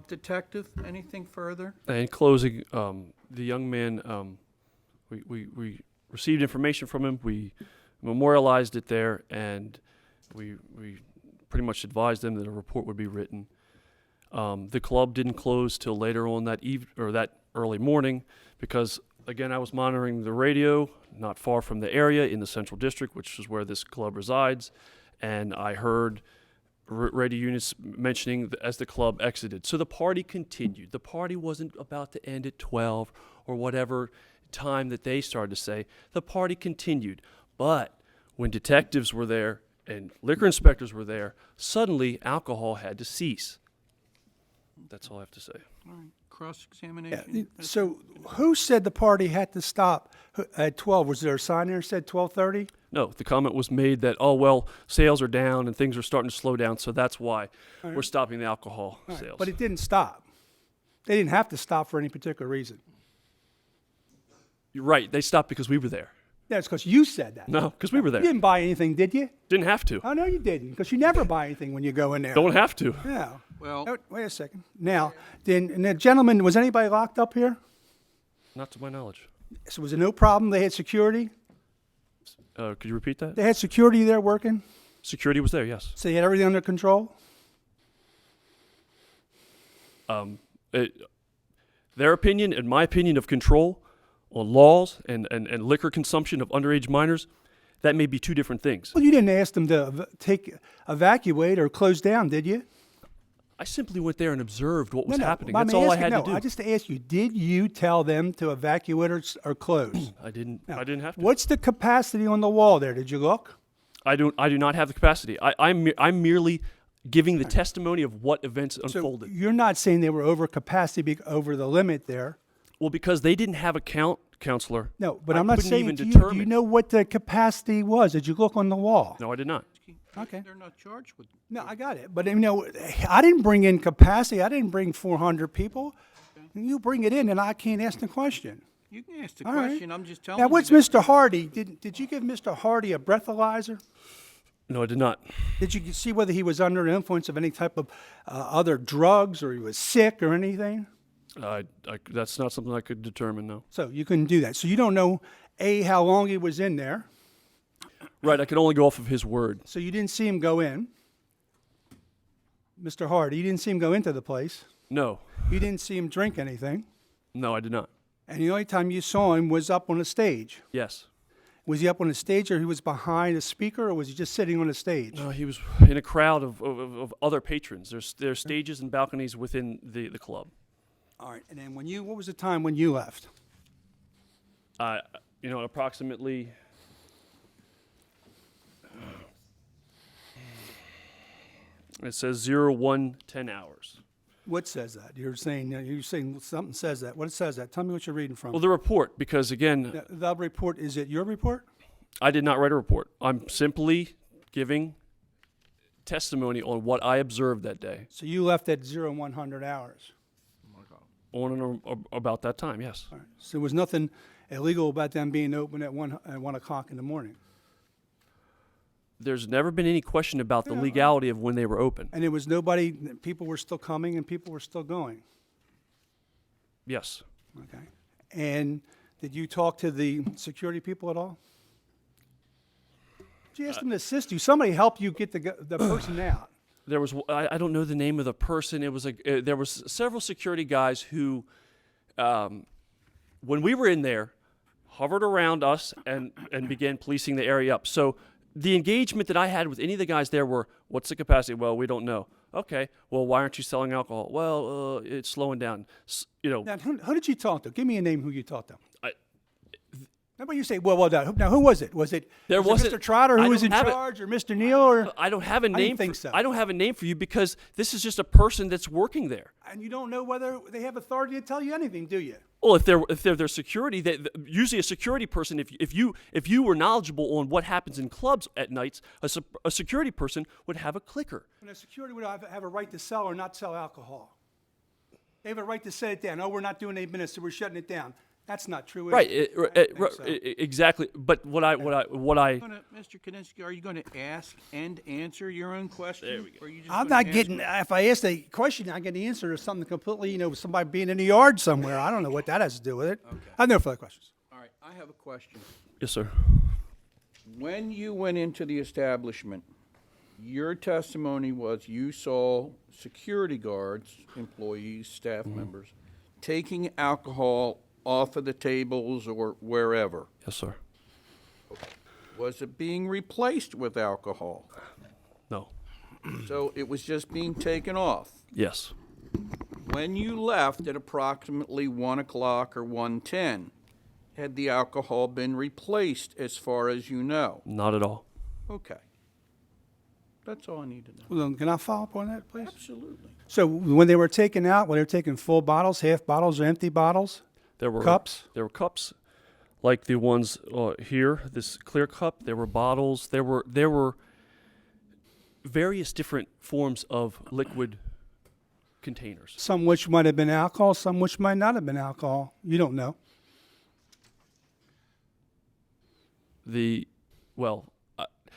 Detective, anything further? In closing, the young man, we received information from him. We memorialized it there, and we pretty much advised them that a report would be written. The club didn't close till later on that early morning because, again, I was monitoring the radio not far from the area in the Central District, which is where this club resides, and I heard radio units mentioning as the club exited. So the party continued. The party wasn't about to end at 12 or whatever time that they started to say. The party continued. But when detectives were there and liquor inspectors were there, suddenly alcohol had to cease. That's all I have to say. All right, cross-examination. So who said the party had to stop At 12, was there a sign there that said 12:30? No, the comment was made that, oh, well, sales are down and things are starting to slow down, so that's why we're stopping the alcohol All right, sales. but it didn't stop. They didn't have to stop for any particular reason. You're right. They stopped because we were there. Yeah, it's because you said that. No, because we were there. You didn't buy anything, did you? Didn't have to. Oh, no, you didn't, because you never buy anything when you go in there. Don't have to. Yeah. Well, Oh, wait a second. Now, then, and the gentleman, was anybody locked up here? Not to my knowledge. So was there no problem? They had security? Could you repeat that? They had security there working? Security was there, yes. So they had everything under control? Their opinion and my opinion of control on laws and liquor consumption of underage minors, that may be two different things. Well, you didn't ask them to evacuate or close down, did you? I simply went there and observed what was No, happening. but I'm That's all I asking- had to do. I just asked you, did you tell them to evacuate or close? I didn't have to. What's the capacity on the wall there? Did you look? I do not have the capacity. I'm merely giving the testimony of what events unfolded. So you're not saying they were over capacity, over the limit there? Well, because they didn't have a count, counselor. No, but I I'm not couldn't saying even to you, determine. do you know what the capacity was? Did you look on the wall? No, I did not. Okay. They're not charged with. No, I got it. But, you know, I didn't bring in capacity. I didn't bring 400 people. You bring it in, and I can't ask the question. You can ask the All right. question. I'm just telling Now, you. what's that- Mr. Hardy? Did you give Mr. Hardy a breathalyzer? No, I did not. Did you see whether he was under the influence of any type of other drugs or he was sick or anything? That's not something I could determine, no. So you couldn't do that. So you don't know, A, how long he was in there. Right, I could only go off of his word. So you didn't see him go in. Mr. Hardy, you didn't see him go into the place. No, You didn't see him drink anything. no, I did not. And the only time you saw him was up on the stage. Yes. Was he up on the stage or he was behind a speaker or was he just sitting on the stage? No, he was in a crowd of other patrons. There's stages and balconies within the club. All right. And then what was the time when you left? Approximately. It says 01:10 hours. What says that? You're saying something says that. What says that? Tell me what you're reading from. Well, the report, because again, The report, is it your report? I did not write a report. I'm simply giving testimony on what I observed that day. So you left at 0100 hours. On and about that time, yes. All right. So there was nothing illegal about them being open at 1 o'clock in the morning. There's never been any question about the legality of when they were open. And there was nobody, people were still coming and people were still going. Yes. Okay. And did you talk to the security people at all? Did you ask them to assist you? Somebody help you get the person out. There was I don't know the name of the person. It was there was several security guys who, when we were in there, hovered around us and began policing the area up. So the engagement that I had with any of the guys there were, what's the capacity? Well, we don't know. Okay. Well, why aren't you selling alcohol? Well, it's slowing down. Now, who did you talk to? Give me a name who you talked to. Nobody you say, well, now who was it? Was it Mr. Trotter who was in charge or Mr. Neal? Or I don't have a name. I didn't think so. I don't have a name for you because this is just a person that's working there. And you don't know whether they have authority to tell you anything, do you? Well, if they're their security, usually a security person. If you were knowledgeable on what happens in clubs at nights, a security person would have a clicker. And a security would have a right to sell or not sell alcohol. They have a right to set it down. Oh, we're not doing 8 minutes, so we're shutting it down. That's not true. Right. So. Exactly. But what I. Mr. Kaninsky, are you going to ask and answer your own question? There we go. I'm not getting. If I ask a question, I get the answer to something completely. Somebody being in the yard somewhere. I don't know what that has to do with it. Okay. I have no further questions. All right. I have a question. Yes, sir. When you went into the establishment, your testimony was you saw security guards, employees, staff members, taking alcohol off of the tables or wherever. Yes, sir. Was it being replaced with alcohol? No. So it was just being taken off. Yes. When you left at approximately 1 o'clock or 1:10, had the alcohol been replaced as far as you know? Not at all. Okay. That's all I need to know. Well, then, can I follow up on that, please? Absolutely. So when they were taken out, were they taking full bottles, half bottles, or empty bottles? There were cups. There were cups, like the ones here, this clear cup. There were bottles. There were various different forms of liquid containers. Some which might have been alcohol, some which might not have been alcohol. You don't know.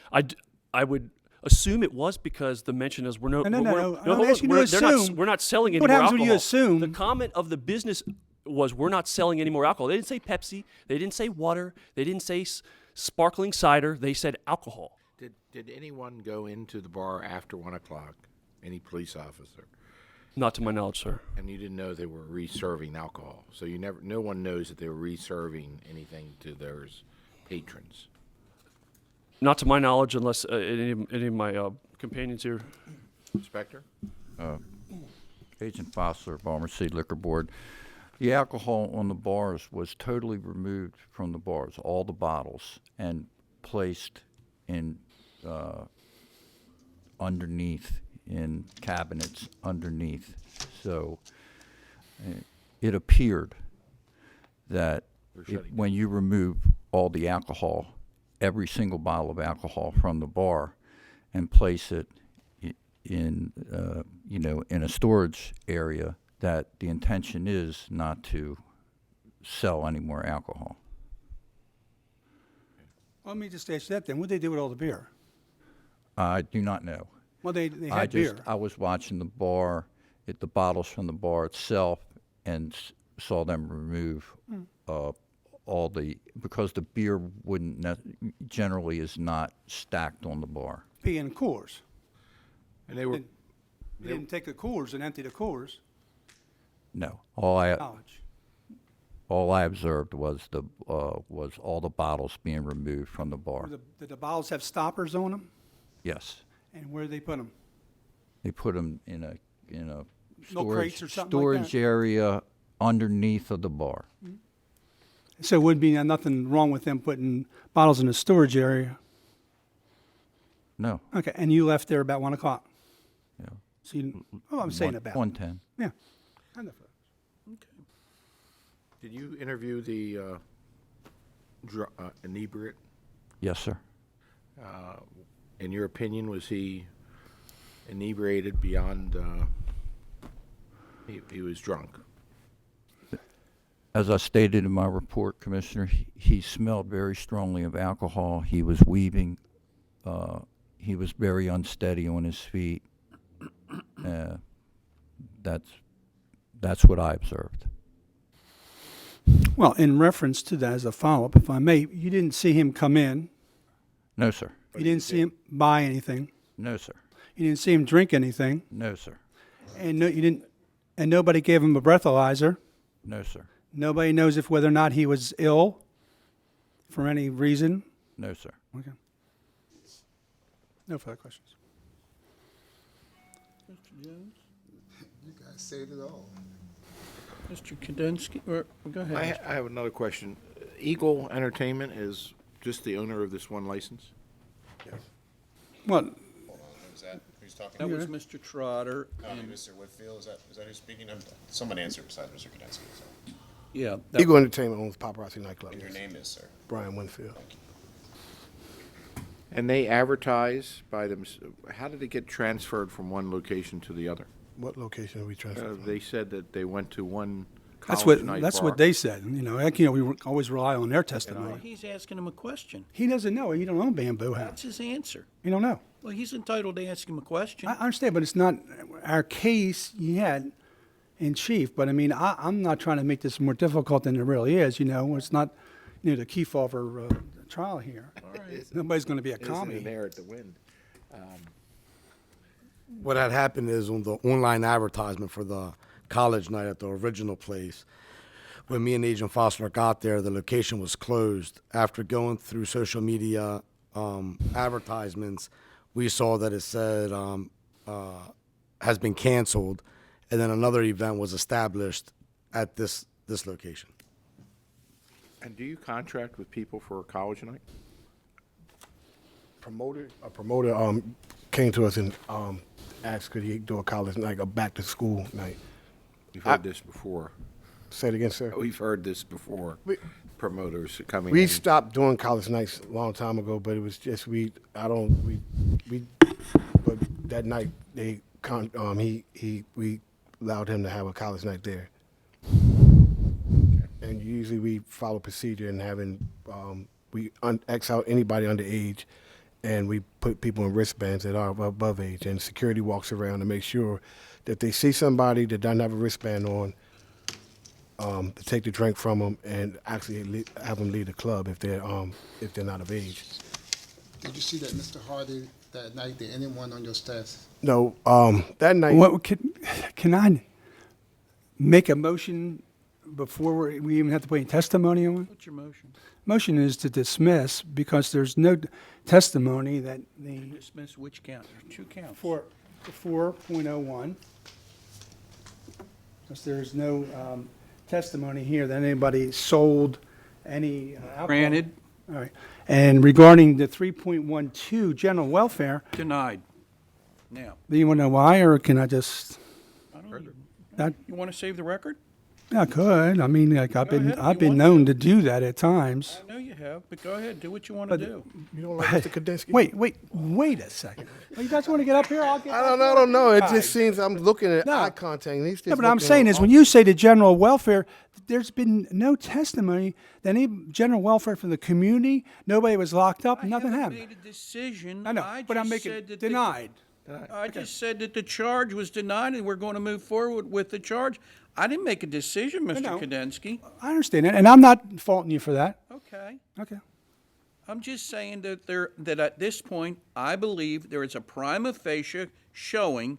I would assume it was because the mention is we're No. I'm hold asking on, you to assume. we're not selling any What more happens alcohol. when you assume? The comment of the business was we're not selling any more alcohol. They didn't say Pepsi. They didn't say water. They didn't say sparkling cider. They said alcohol. Did anyone go into the bar after 1 o'clock? Any police officer? Not to my knowledge, sir. And you didn't know they were reserving alcohol, so no one knows that they were reserving anything to their patrons. Not to my knowledge, unless any of my companions here. Inspector? Agent Fossler, Balmer City Liquor Board. The alcohol on the bars was totally removed from the bars, all the bottles, and placed in underneath, in cabinets underneath. So it appeared that when you remove all the alcohol, every single bottle of alcohol from the bar, and place it in a storage area, that the intention is not to sell any more alcohol. Let me just ask you that then. What did they do with all the beer? I do not know. Well, they had beer. I was watching the bar, the bottles from the bar itself, and saw them remove all because the beer generally is not stacked on the bar. P and Coors. And they were. They didn't take the Coors and empty the Coors. No, Knowledge. all I observed was all the bottles being removed from the bar. Did the bottles have stoppers on them? Yes, And where did they put them? they put them in a Milk crates or something like storage that? area underneath of the bar. So it would be nothing wrong with them putting bottles in a storage area. No, Okay, and you left there about 1 o'clock. yeah. So you, I'm saying about. 1:10. Yeah. Kind of. Did you interview the inebriate? Yes, sir. In your opinion, was he inebriated beyond? He was drunk. As I stated in my report, Commissioner, he smelled very strongly of alcohol. He was weaving. He was very unsteady on his feet. That's what I observed. Well, in reference to that, as a follow-up, if I may, you didn't see him come in. No, sir. You didn't see him buy anything. No, sir. You didn't see him drink anything. No, sir. And you didn't. And nobody gave him a breathalyzer. No, sir. Nobody knows if whether or not he was ill for any reason. No, sir. Okay. No further questions. Mr. Jones? You guys said it all. Mr. Kudensky, go ahead. I have another question. Eagle Entertainment is just the owner of this one license? Well, Hold on, who's that? Who's talking? That was Mr. Trotter. Mr. Whitfield, is that who's speaking? Someone answered besides Mr. Kudensky, so. Yeah. Eagle Entertainment owns Paparazzi nightclub. And your name is, sir? Brian Winfield. And they advertise by them. How did it get transferred from one location to the other? What location are we transferring? They said that they went to one that's college what night that's bar. what they said. We always rely on their testimony. Well, he's asking him a question. He doesn't know. You don't own Bamboo House. That's his answer. You don't know. Well, he's entitled to ask him a question. I understand, but it's not our case yet in chief. But I mean, I'm not trying to make this more difficult than it really is. It's not the Kefauver trial here. Nobody's going to be a commie. Isn't there at the wind? What had happened is on the online advertisement for the college night at the original place, when me and Agent Fossler got there, the location was closed. After going through social media advertisements, we saw that it said has been canceled, and then another event was established at this location. And do you contract with people for a college night? A promoter came to us and asked could he do a college night, a back to school night. You've heard this before. Say it again, sir. We've heard this before. Promoters coming We in. stopped doing college nights a long time ago, but it was just but that night we allowed him to have a college night there. And usually we follow procedure in having, we X out anybody underage, and we put people in wristbands that are above age, and security walks around to make sure that they see somebody that doesn't have a wristband on, to take the drink from them and actually have them leave the club if they're not of age. Did you see that Mr. Hardy that night? Did anyone on your staff? No, that night. What, can I make a motion before we even have to put any testimony on it? What's your motion? Motion is to dismiss because there's no testimony that the Dismiss which count? There are two counts. for 4.01. Because there's no testimony here that anybody sold any alcohol. Granted. All right. And regarding the 3.12 general welfare, Denied. Now, do you want to know why, or can I just? I don't know. That, You want to save the record? I could. I mean, like I've Go been ahead if I've you been want known to do that at times. I know you have, but go ahead, do what you want to do. You don't like Mr. Kadinsky? Wait a second. Well, you guys want to get up here? I'll get. I don't know. It All just right. seems I'm looking at No. eye contact. And he's just No, but I'm looking saying at is when you say the general welfare, there's been no testimony that any general welfare from the community, nobody was locked up, nothing happened. Made a decision. I know, but I'm just making said that denied. I just said that the charge was denied and we're going to move forward with the charge. I didn't make a decision, Mr. know. Kadinsky. I understand that, and I'm not faulting you for that. Okay. Okay. I'm just saying that at this point, I believe there is a prima facie showing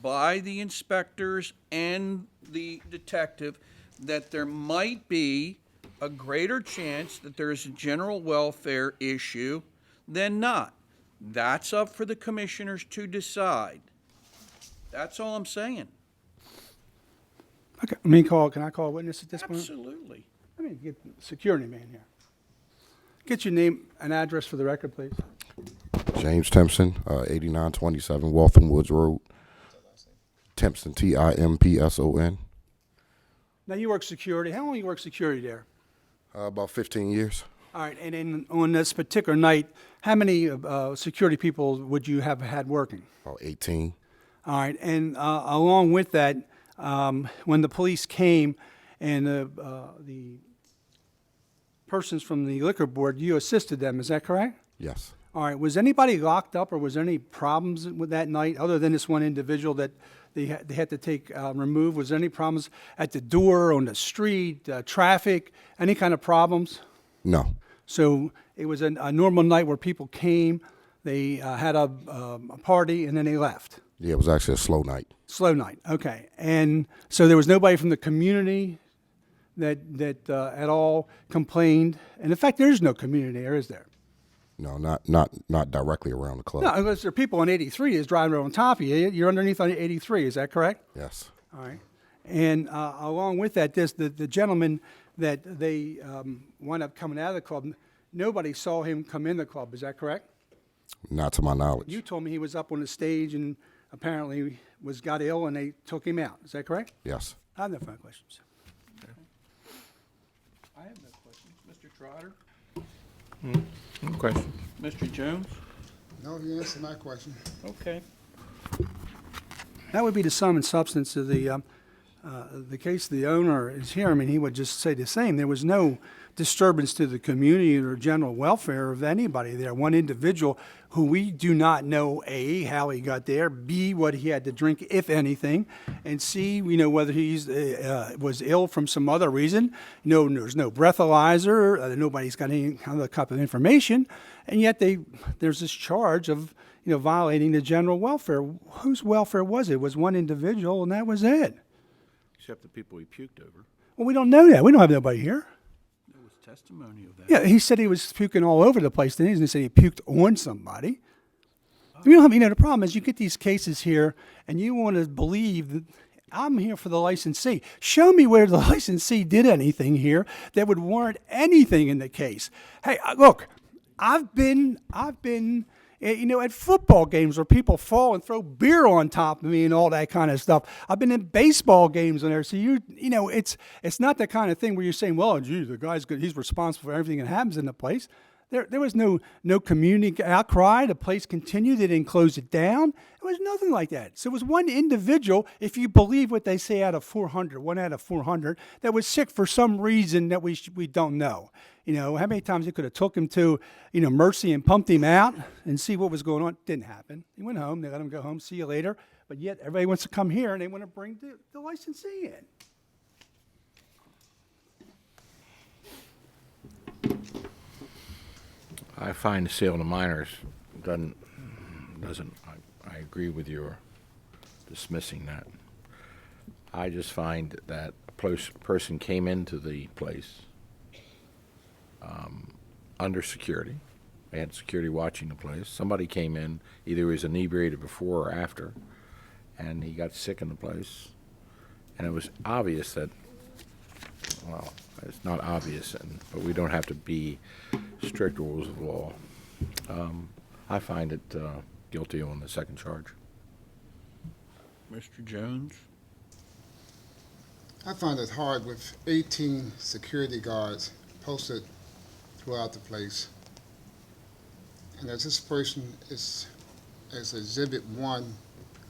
by the inspectors and the detective that there might be a greater chance that there is a general welfare issue than not. That's up for the commissioners to decide. That's all I'm saying. Okay. Can I call a witness at this point? Absolutely. Let me get the security man here. Get your name and address for the record, please. James Timpson, 8927 Waltham Woods Road. Timpson, Timpson. Now, you work security. How long you work security there? About 15 years. All right, and then on this particular night, how many security people would you have had working? About 18. All right, and along with that, when the police came and the persons from the liquor board, you assisted them, is that correct? Yes. All right, was anybody locked up or was there any problems with that night other than this one individual that they had to take removed? Was there any problems at the door, on the street, traffic, any kind of problems? No. So it was a normal night where people came, they had a party, and then they left. Yeah, it was actually a slow night. Slow night, okay. And so there was nobody from the community that at all complained. And in fact, there is no community there, is there? No, not directly around the club. No, unless there are people on 83 is driving on top of you. You're underneath on 83, is that correct? Yes. All right. And along with that, the gentleman that they wound up coming out of the club, nobody saw him come in the club, is that correct? Not to my knowledge. You told me he was up on the stage and apparently got ill and they took him out, is that correct? Yes. I have no further questions. I have no questions. Mr. Trotter? No question. Mr. Jones? No, you answered my question. Okay. That would be the sum and substance of the case. The owner is here. I mean, he would just say the same. There was no disturbance to the community or general welfare of anybody there. One individual who we do not know, A, how he got there, B, what he had to drink, if anything, and C, we know whether he was ill from some other reason. No, there's no breathalyzer. Nobody's got any other type of information. And yet there's this charge of violating the general welfare. Whose welfare was it? It was one individual, and that was it. Except the people he puked over. Well, we don't know that. We don't have nobody here. There was testimony of that. Yeah, he said he was puking all over the place. Then he said he puked on somebody. We don't have, the problem is you get these cases here, and you want to believe that I'm here for the licensee. Show me where the licensee did anything here that would warrant anything in the case. Hey, look, I've been at football games where people fall and throw beer on top of me and all that kind of stuff. I've been in baseball games and there. So it's not the kind of thing where you're saying, well, gee, the guy's good. He's responsible for everything that happens in the place. There was no community outcry. The place continued. They didn't close it down. It was nothing like that. So it was one individual, if you believe what they say, one out of 400, that was sick for some reason that we don't know. How many times they could have took him to, Mercy and pumped him out and see what was going on. Didn't happen. He went home. They let him go home. See you later. But yet everybody wants to come here and they want to bring the licensee in. I find the sale to minors doesn't, I agree with your dismissing that. I just find that a person came into the place under security. They had security watching the place. Somebody came in, either he was inebriated before or after, and he got sick in the place. And it was obvious that, well, it's not obvious, but we don't have to be strict rules of law. I find it guilty on the second charge. Mr. Jones? I find it hard with 18 security guards posted throughout the place. And as this person is, as Exhibit 1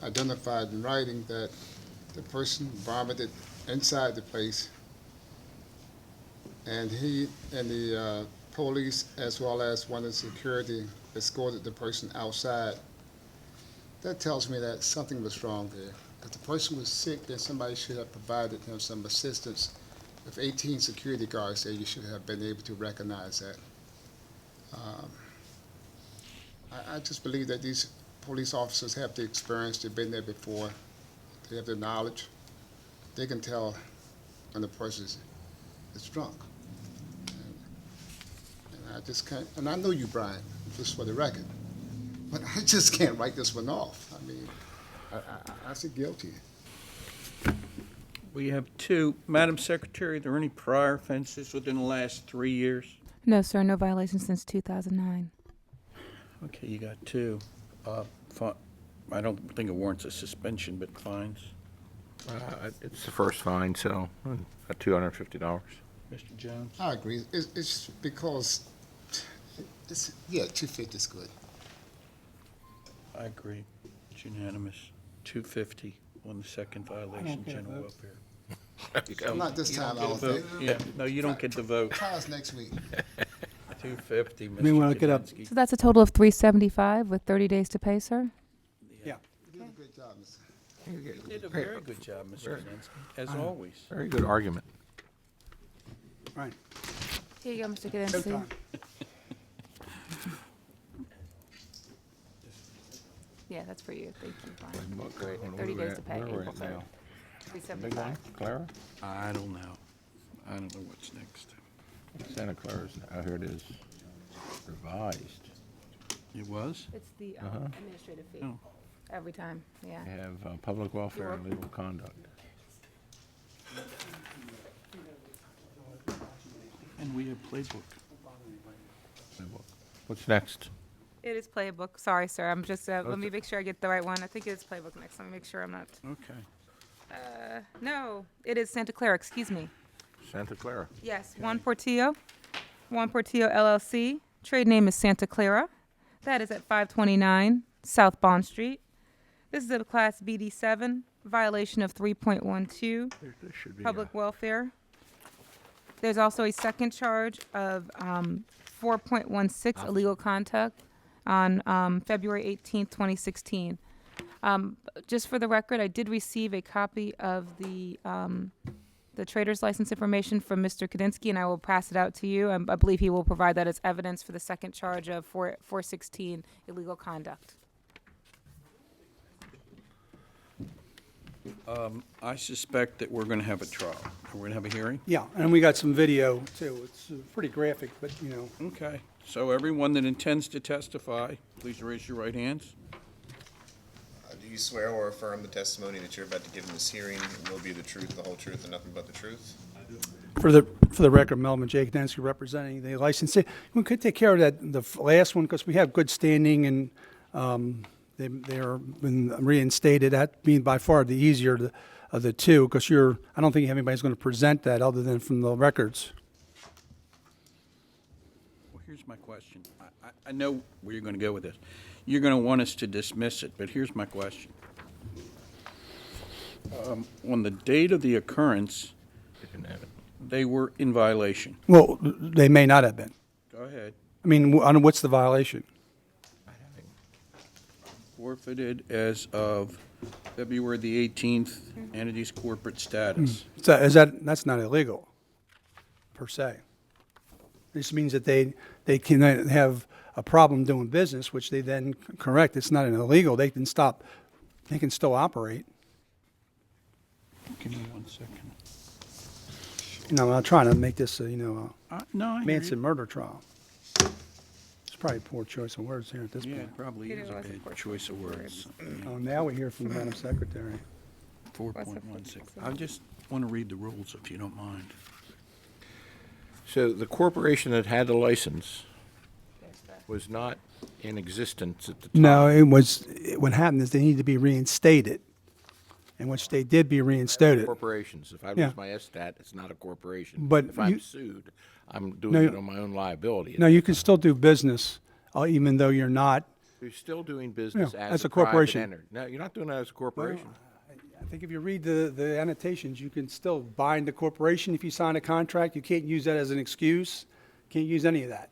identified in writing, that the person vomited inside the place, and he and the police, as well as one of the security, escorted the person outside. That tells me that something was wrong there. If the person was sick, then somebody should have provided him some assistance. If 18 security guards there, you should have been able to recognize that. I just believe that these police officers have the experience, they've been there before, they have the knowledge. They can tell when the person is drunk. And I just can't, and I know you, Brian, just for the record, but I just can't write this one off. I mean, I say guilty. We have two. Madam Secretary, are there any prior offenses within the last 3 years? No, sir, no violation since 2009. Okay, you got two. I don't think it warrants a suspension, but fines. It's the first fine, so at $250. Mr. Jones? I agree. It's because, yeah, 250 is good. I agree. It's unanimous. 250 on the second violation, general welfare. Not this You don't time, get I a don't vote. think. Yeah, no, you don't get the vote. Try us next week. 250, Mr. Me wanna look it up. Kudinski. So that's a total of $375 with 30 days to pay, sir? Yeah. You did a good job, Mr. You did a very good job, Mr. Kudinski, as always. Very good argument. Right. Here you go, Mr. No Kudinski. time. Yeah, that's for you. Thank you, Brian. Look, great. 30 days to pay, Where we're April at now. 3rd. Big 375. one, Clara? I don't know. I don't know what's next. Santa Clara's, oh, here it is. Revised. It was? It's the Uh-huh. administrative fee. Oh. Every time, yeah. They have public welfare and legal conduct. And we have playbook. What's next? It is playbook. Sorry, sir. I'm just, let me make sure I get the right one. I think it is playbook next. Let me make sure I'm not. Okay. No, it is Santa Clara, excuse me. Santa Clara. Yes, Juan Portillo LLC. Trade name is Santa Clara. That is at 529 South Bond Street. This is a Class BD7, violation of 3.12, There should be public welfare. There's also a second charge of 4.16, illegal conduct, on February 18th, 2016. Just for the record, I did receive a copy of the trader's license information from Mr. Kudinski, and I will pass it out to you. I believe he will provide that as evidence for the second charge of 416, illegal conduct. I suspect that we're going to have a trial. We're going to have a hearing? Yeah, and we got some video too. It's pretty graphic, but Okay. So everyone that intends to testify, please raise your right hands. Do you swear or affirm the testimony that you're about to give in this hearing will be the truth, the whole truth, and nothing but the truth? For the record, Melvin J. Kudensky representing the licensee. We could take care of that, last one, because we have good standing and they are been reinstated. That being by far the easier of the two, because I don't think anybody's going to present that other than from the records. Well, here's my question. I know where you're going to go with this. You're going to want us to dismiss it, but here's my question. On the date of the occurrence, they were in violation. Well, they may not have been. Go ahead. I mean, what's the violation? Forfeited as of February the 18th, entity's corporate status. That's not illegal, per se. This means that they can have a problem doing business, which they then correct. It's not an illegal. They can still operate. Give me 1 second. I'm not trying to make this a, No, I hear Manson you. murder trial. It's probably a poor choice of words here at this Yeah, point. it probably is a bad choice of words. Oh, now we hear from Madam Secretary. 4.16. I just want to read the rules if you don't mind. So the corporation that had the license was not in existence at the time. No, what happened is they need to be reinstated, in which they did be reinstated. Corporations. If I Yeah. lose my SStat, it's not a corporation. But if I'm you- sued, I'm doing No, it on my own liability. No, you can still do business, even though you're not. You're still doing business Yeah, as as a private corporation. enter- No, you're not doing that as a corporation. I think if you read the annotations, you can still bind the corporation if you sign a contract. You can't use that as an excuse. Can't use any of that.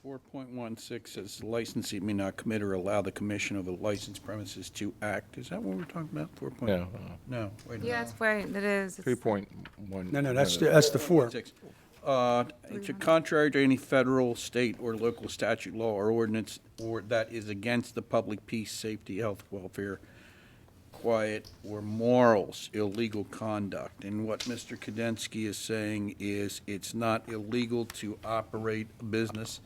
4.16 says the licensee may not commit or allow the commission of a licensed premises to act. Is that what we're talking about? 4. No. No, wait a minute. Yes, right, it is. It's- 3.1. No, that's the 4. It's contrary to any federal, state, or local statute, law, or ordinance, or that is against the public peace, safety, health, welfare, quiet, or morals, illegal conduct. And what Mr. Kudensky is saying is it's not illegal to operate a business,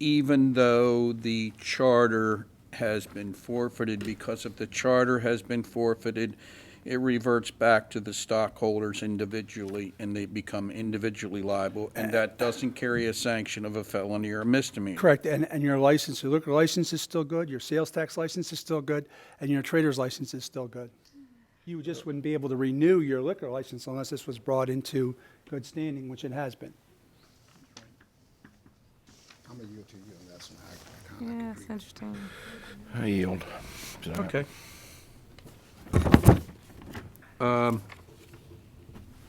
even though the charter has been forfeited. Because if the charter has been forfeited, it reverts back to the stockholders individually, and they become individually liable, and that doesn't carry a sanction of a felony or a misdemeanor. Correct, and your license, your liquor license is still good, your sales tax license is still good, and your trader's license is still good. You just wouldn't be able to renew your liquor license unless this was brought into good standing, which it has been. I'm going to yield to you on that one. Yeah, it's interesting. I yield. to that. Okay. Do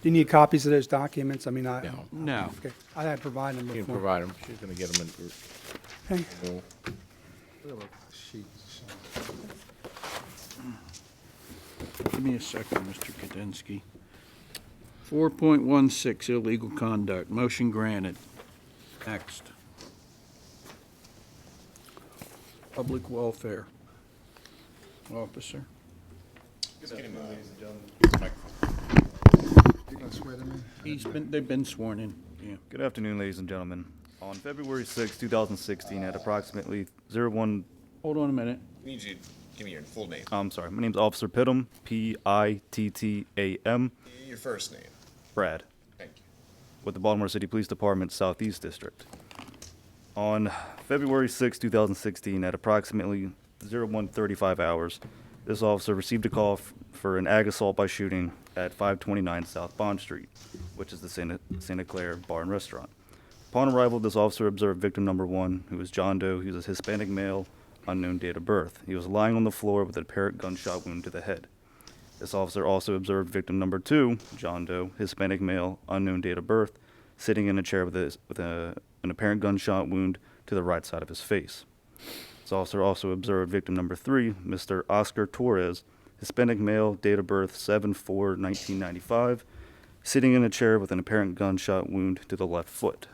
you need copies of those documents? I mean, No. Okay, I had provided them You can before. provide them. She's going to get them in. Okay. Well, Give me a second, Mr. Kudensky. 4.16, illegal conduct. Motion granted. Next. Public welfare. Officer. Just get him a You going to swear to me? They've been sworn in, yeah. Good afternoon, ladies and gentlemen. On February 6, 2016, at approximately 01... Hold on a minute. I need you to give me your full name. I'm sorry. My name's Officer Pittam, Pittam, Your first name. Brad, Thank you. with the Baltimore City Police Department Southeast District. On February 6, 2016, at approximately 01:35 hours, this officer received a call for an ag assault by shooting at 529 South Bond Street, which is the Santa Clara Bar and Restaurant. Upon arrival, this officer observed victim number 1, who was John Doe. He was a Hispanic male, unknown date of birth. He was lying on the floor with an apparent gunshot wound to the head. This officer also observed victim number 2, John Doe, Hispanic male, unknown date of birth, sitting in a chair with an apparent gunshot wound to the right side of his face. This officer also observed victim number 3, Mr. Oscar Torres, Hispanic male, date of birth 7/4/1995, sitting in a chair with an apparent gunshot wound to the left foot.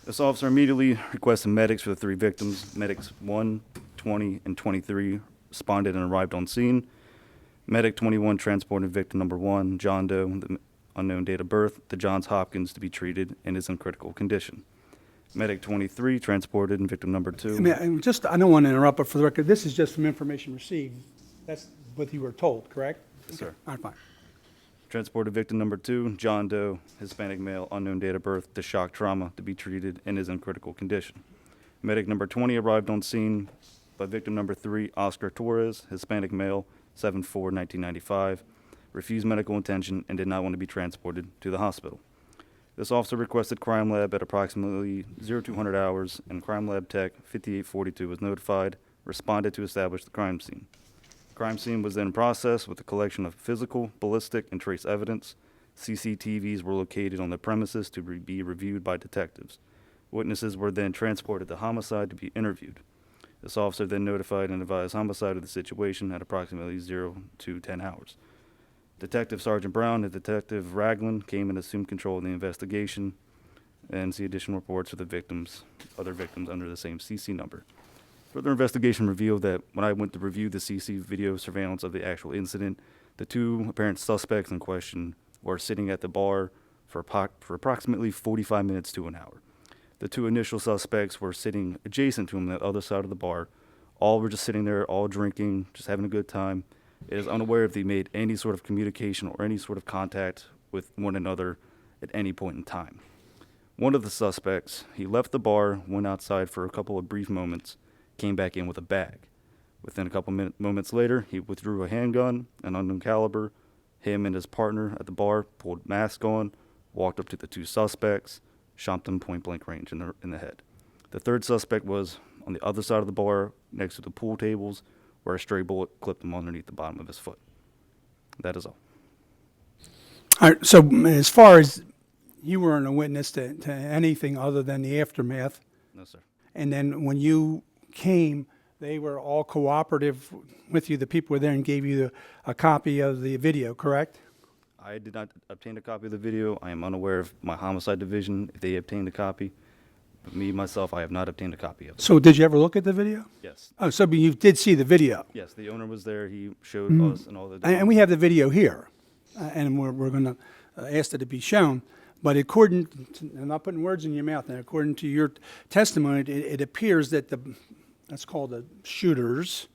This officer immediately requested medics for the 3 victims. Medics 1, 20, and 23 responded and arrived on scene. Medic 21 transported victim number 1, John Doe, the unknown date of birth, to Johns Hopkins to be treated and is in critical condition. Medic 23 transported victim number 2. I don't want to interrupt, but for the record, this is just from information received. That's what you were told, correct? Yes, sir. All right, fine. Transported victim number 2, John Doe, Hispanic male, unknown date of birth, to shock trauma to be treated and is in critical condition. Medic number 20 arrived on scene by victim number 3, Oscar Torres, Hispanic male, 7/4/1995, refused medical attention and did not want to be transported to the hospital. This officer requested crime lab at approximately 0200 hours, and crime lab tech 5842 was notified, responded to establish the crime scene. The crime scene was then processed with a collection of physical, ballistic, and trace evidence. CCTVs were located on the premises to be reviewed by detectives. Witnesses were then transported to homicide to be interviewed. This officer then notified and advised homicide of the situation at approximately 0 to 10 hours. Detective Sergeant Brown and Detective Ragland came and assumed control of the investigation and see additional reports of the other victims under the same CC number. Further investigation revealed that when I went to review the CC video surveillance of the actual incident, the 2 apparent suspects in question were sitting at the bar for approximately 45 minutes to an hour. The 2 initial suspects were sitting adjacent to him on the other side of the bar. All were just sitting there, all drinking, just having a good time. It is unaware if they made any sort of communication or any sort of contact with one another at any point in time. One of the suspects, he left the bar, went outside for a couple of brief moments, came back in with a bag. Within a couple moments later, he withdrew a handgun, an unknown caliber. Him and his partner at the bar pulled mask on, walked up to the 2 suspects, shot them point blank range in the head. The 3rd suspect was on the other side of the bar next to the pool tables, where a stray bullet clipped him underneath the bottom of his foot. That is all. All right, so as far as you weren't a witness to anything other than the aftermath. No, sir. And then when you came, they were all cooperative with you. The people were there and gave you a copy of the video, correct? I did not obtain a copy of the video. I am unaware of my homicide division, if they obtained a copy. But me, myself, I have not obtained a copy of it. So did you ever look at the video? Yes. Oh, so you did see the video? Yes, the owner was there. He showed us and all the... And we have the video here, and we're going to ask that it be shown. But according to, I'm not putting words in your mouth now, according to your testimony, it appears that that's called the shooters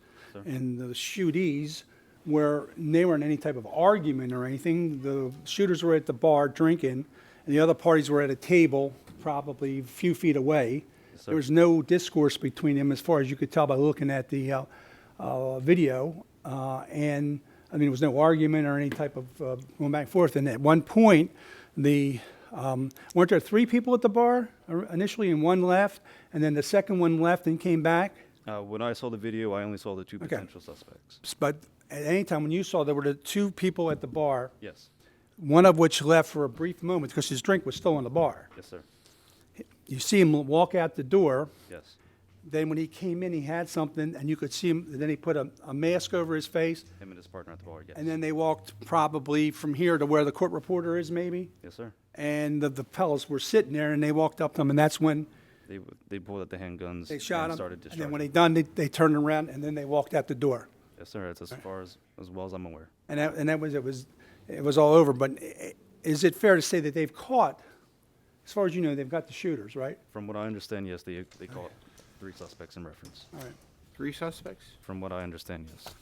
and the shootees, where they weren't in any type of argument or anything. The shooters were at the bar drinking, and the other parties were at a table probably a few feet away. Yes, there was no discourse between them as far as you could tell by looking at the video. And I mean, there was no argument or any type of going back and forth. And at one point, weren't there 3 people at the bar initially, and one left, and then the second one left and came back? When I saw the video, I only saw the 2 potential suspects. But at any time when you saw there were the 2 people at the bar, Yes. one of which left for a brief moment because his drink was still in the bar. Yes, sir. You see him walk out the door. Yes. Then when he came in, he had something, and you could see him, and then he put a mask over his face. Him and his partner at the bar, yes. And then they walked probably from here to where the court reporter is, maybe. Yes, sir. And the fellows were sitting there, and they walked up to him, and that's when They pulled out the handguns they shot and him. started And then discharging. when they done, they turned around, and then they walked out the door. Yes, sir. That's as far as well as I'm aware. And that was it was all over. But is it fair to say that they've caught, as far as you know, they've got the shooters, right? From what I understand, yes, they caught 3 suspects in reference. All right. 3 suspects? From what I understand, yes.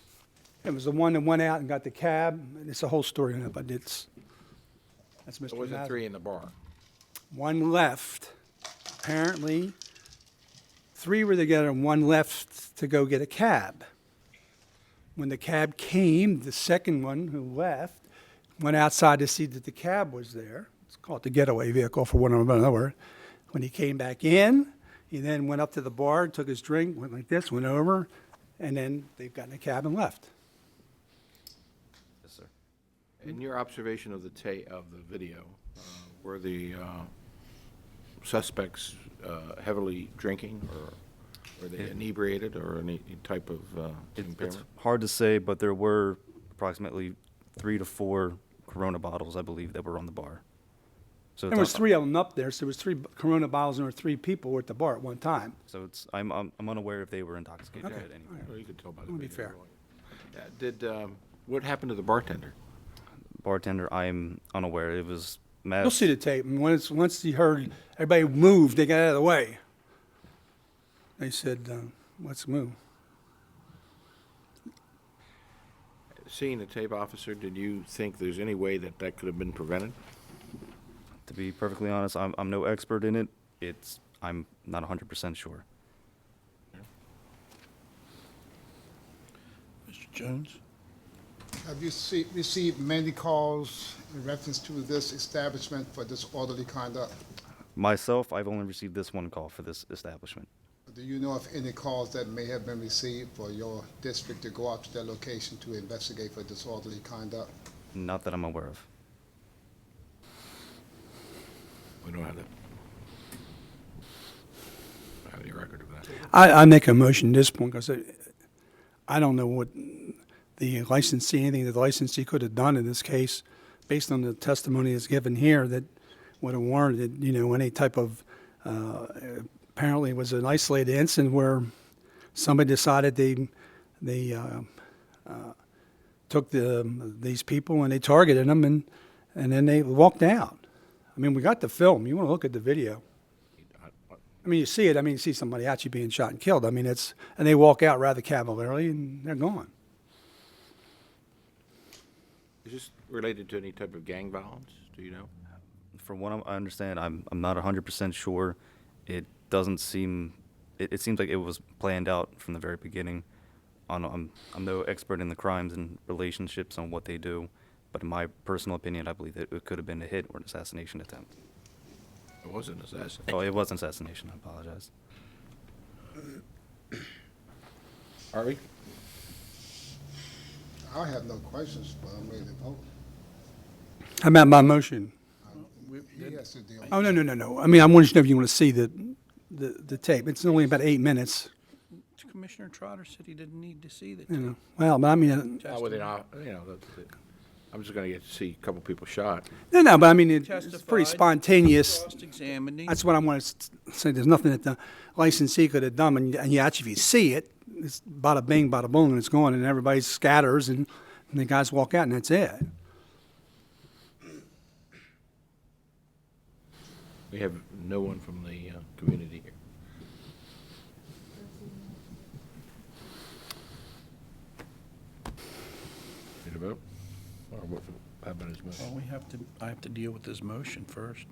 It was the one that went out and got the cab. It's a whole story on it, but that's Mr. There wasn't Mazza. 3 in the bar. One left. Apparently, 3 were together and one left to go get a cab. When the cab came, the second one who left went outside to see that the cab was there. It's called the getaway vehicle for one of another. When he came back in, he then went up to the bar, took his drink, went like this, went over, and then they've gotten a cab and left. Yes, sir. In your observation of the video, were the suspects heavily drinking, or were they inebriated, or any type of It's impairment? hard to say, but there were approximately 3 to 4 Corona bottles, I believe, that were on the bar. So There was 3 of them up there, so there was 3 Corona bottles and there were 3 people were at the bar at one time. So I'm unaware if they were intoxicated Okay. at any point. Well, you could tell by the That would be video. fair. Yeah, what happened to the bartender? Bartender, I am unaware. It was mass. You'll see the tape. And once he heard everybody moved, they got out of the way. They said, let's move. Seeing the tape, officer, did you think there's any way that that could have been prevented? To be perfectly honest, I'm no expert in it. I'm not 100% sure. Mr. Jones? Have you received many calls in reference to this establishment for disorderly conduct? Myself, I've only received this one call for this establishment. Do you know of any calls that may have been received for your district to go out to their location to investigate for disorderly conduct? Not that I'm aware of. We don't have any record of that. I make a motion at this point because I don't know what the licensee, anything that the licensee could have done in this case, based on the testimony that's given here, that would have warranted, any type of, apparently it was an isolated incident where somebody decided they took these people and they targeted them and then they walked out. I mean, we got the film. You want to look at the video. I mean, you see it. I mean, you see somebody actually being shot and killed. I mean, and they walk out rather cavalierly and they're gone. Is this related to any type of gang violence? Do you know? From what I understand, I'm not 100% sure. It doesn't seem. It seems like it was planned out from the very beginning. I'm no expert in the crimes and relationships on what they do, but in my personal opinion, I believe that it could have been a hit or an assassination attempt. It was an assassination. Oh, it was an assassination. I apologize. Harvey? I have no questions, but I'm ready to vote. How about my motion? He has to deal with Oh, no. I mean, I wanted to know if you want to see the tape. It's only about 8 minutes. Commissioner Trotter said he didn't need to see the You know. Well, but I mean, I'm just going to get to see a couple people shot. no, but I mean, it's pretty Testified, spontaneous. cross-examined him. That's what I want to say. There's nothing that the licensee could have done. And you actually, if you see it, it's bada bing, bada boom, and it's gone, and everybody scatters, and the guys walk out, and that's it. We have no one from the community here. Need a vote? Or what, how about his motion? Well, I have to deal with this motion first.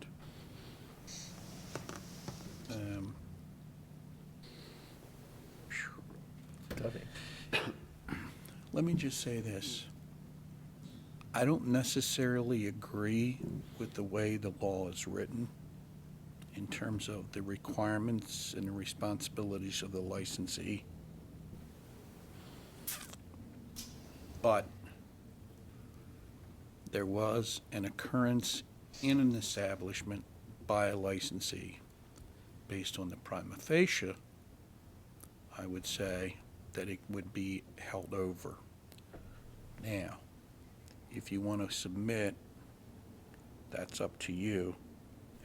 Let me just say this. I don't necessarily agree with the way the law is written in terms of the requirements and the responsibilities of the licensee. But there was an occurrence in an establishment by a licensee. Based on the prima facie, I would say that it would be held over. Now, if you want to submit, that's up to you,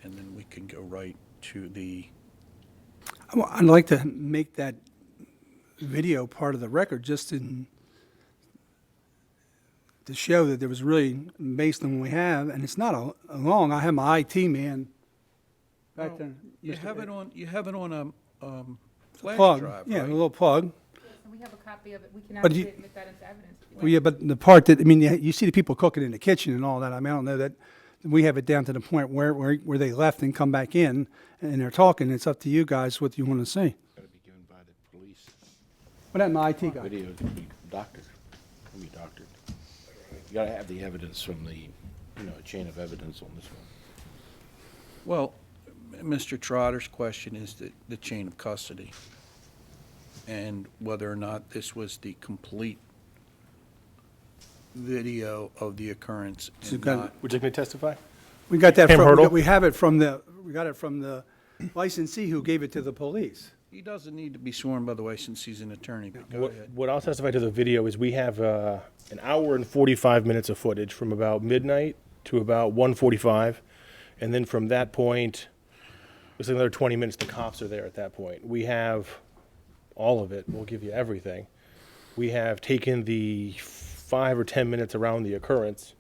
and then we can go right to the, I'd like to make that video part of the record just to show that there was really, based on what we have, and it's not a long. I have my IT man back there. you have it on a flash Plug, drive, yeah, right? a little plug. We have a copy of it. We can But actually you- admit that into evidence. if you Well, yeah, but the part that, I mean, you see the people cooking in the kitchen and all that. I mean, I don't know that we have it down to the point where they left and come back in and they're talking. It's up to you guys what you want to see. Got to be given by the police. But that my IT guy. Video can be doctored. Can be doctored. You got to have the evidence from the, chain of evidence on this one. Well, Mr. Trotter's question is the chain of custody, and whether or not this was the complete video of the occurrence and not. Would you like me to testify? We got that Pam from, Hurdle? we got it from the licensee who gave it to the police. He doesn't need to be sworn, by the way, since he's an attorney, but go ahead. What I'll testify to the video is we have an hour and 45 minutes of footage from about midnight to about 1:45, and then from that point, it's another 20 minutes. The cops are there at that point. We have all of it. We'll give you everything. We have taken the 5 or 10 minutes around the occurrence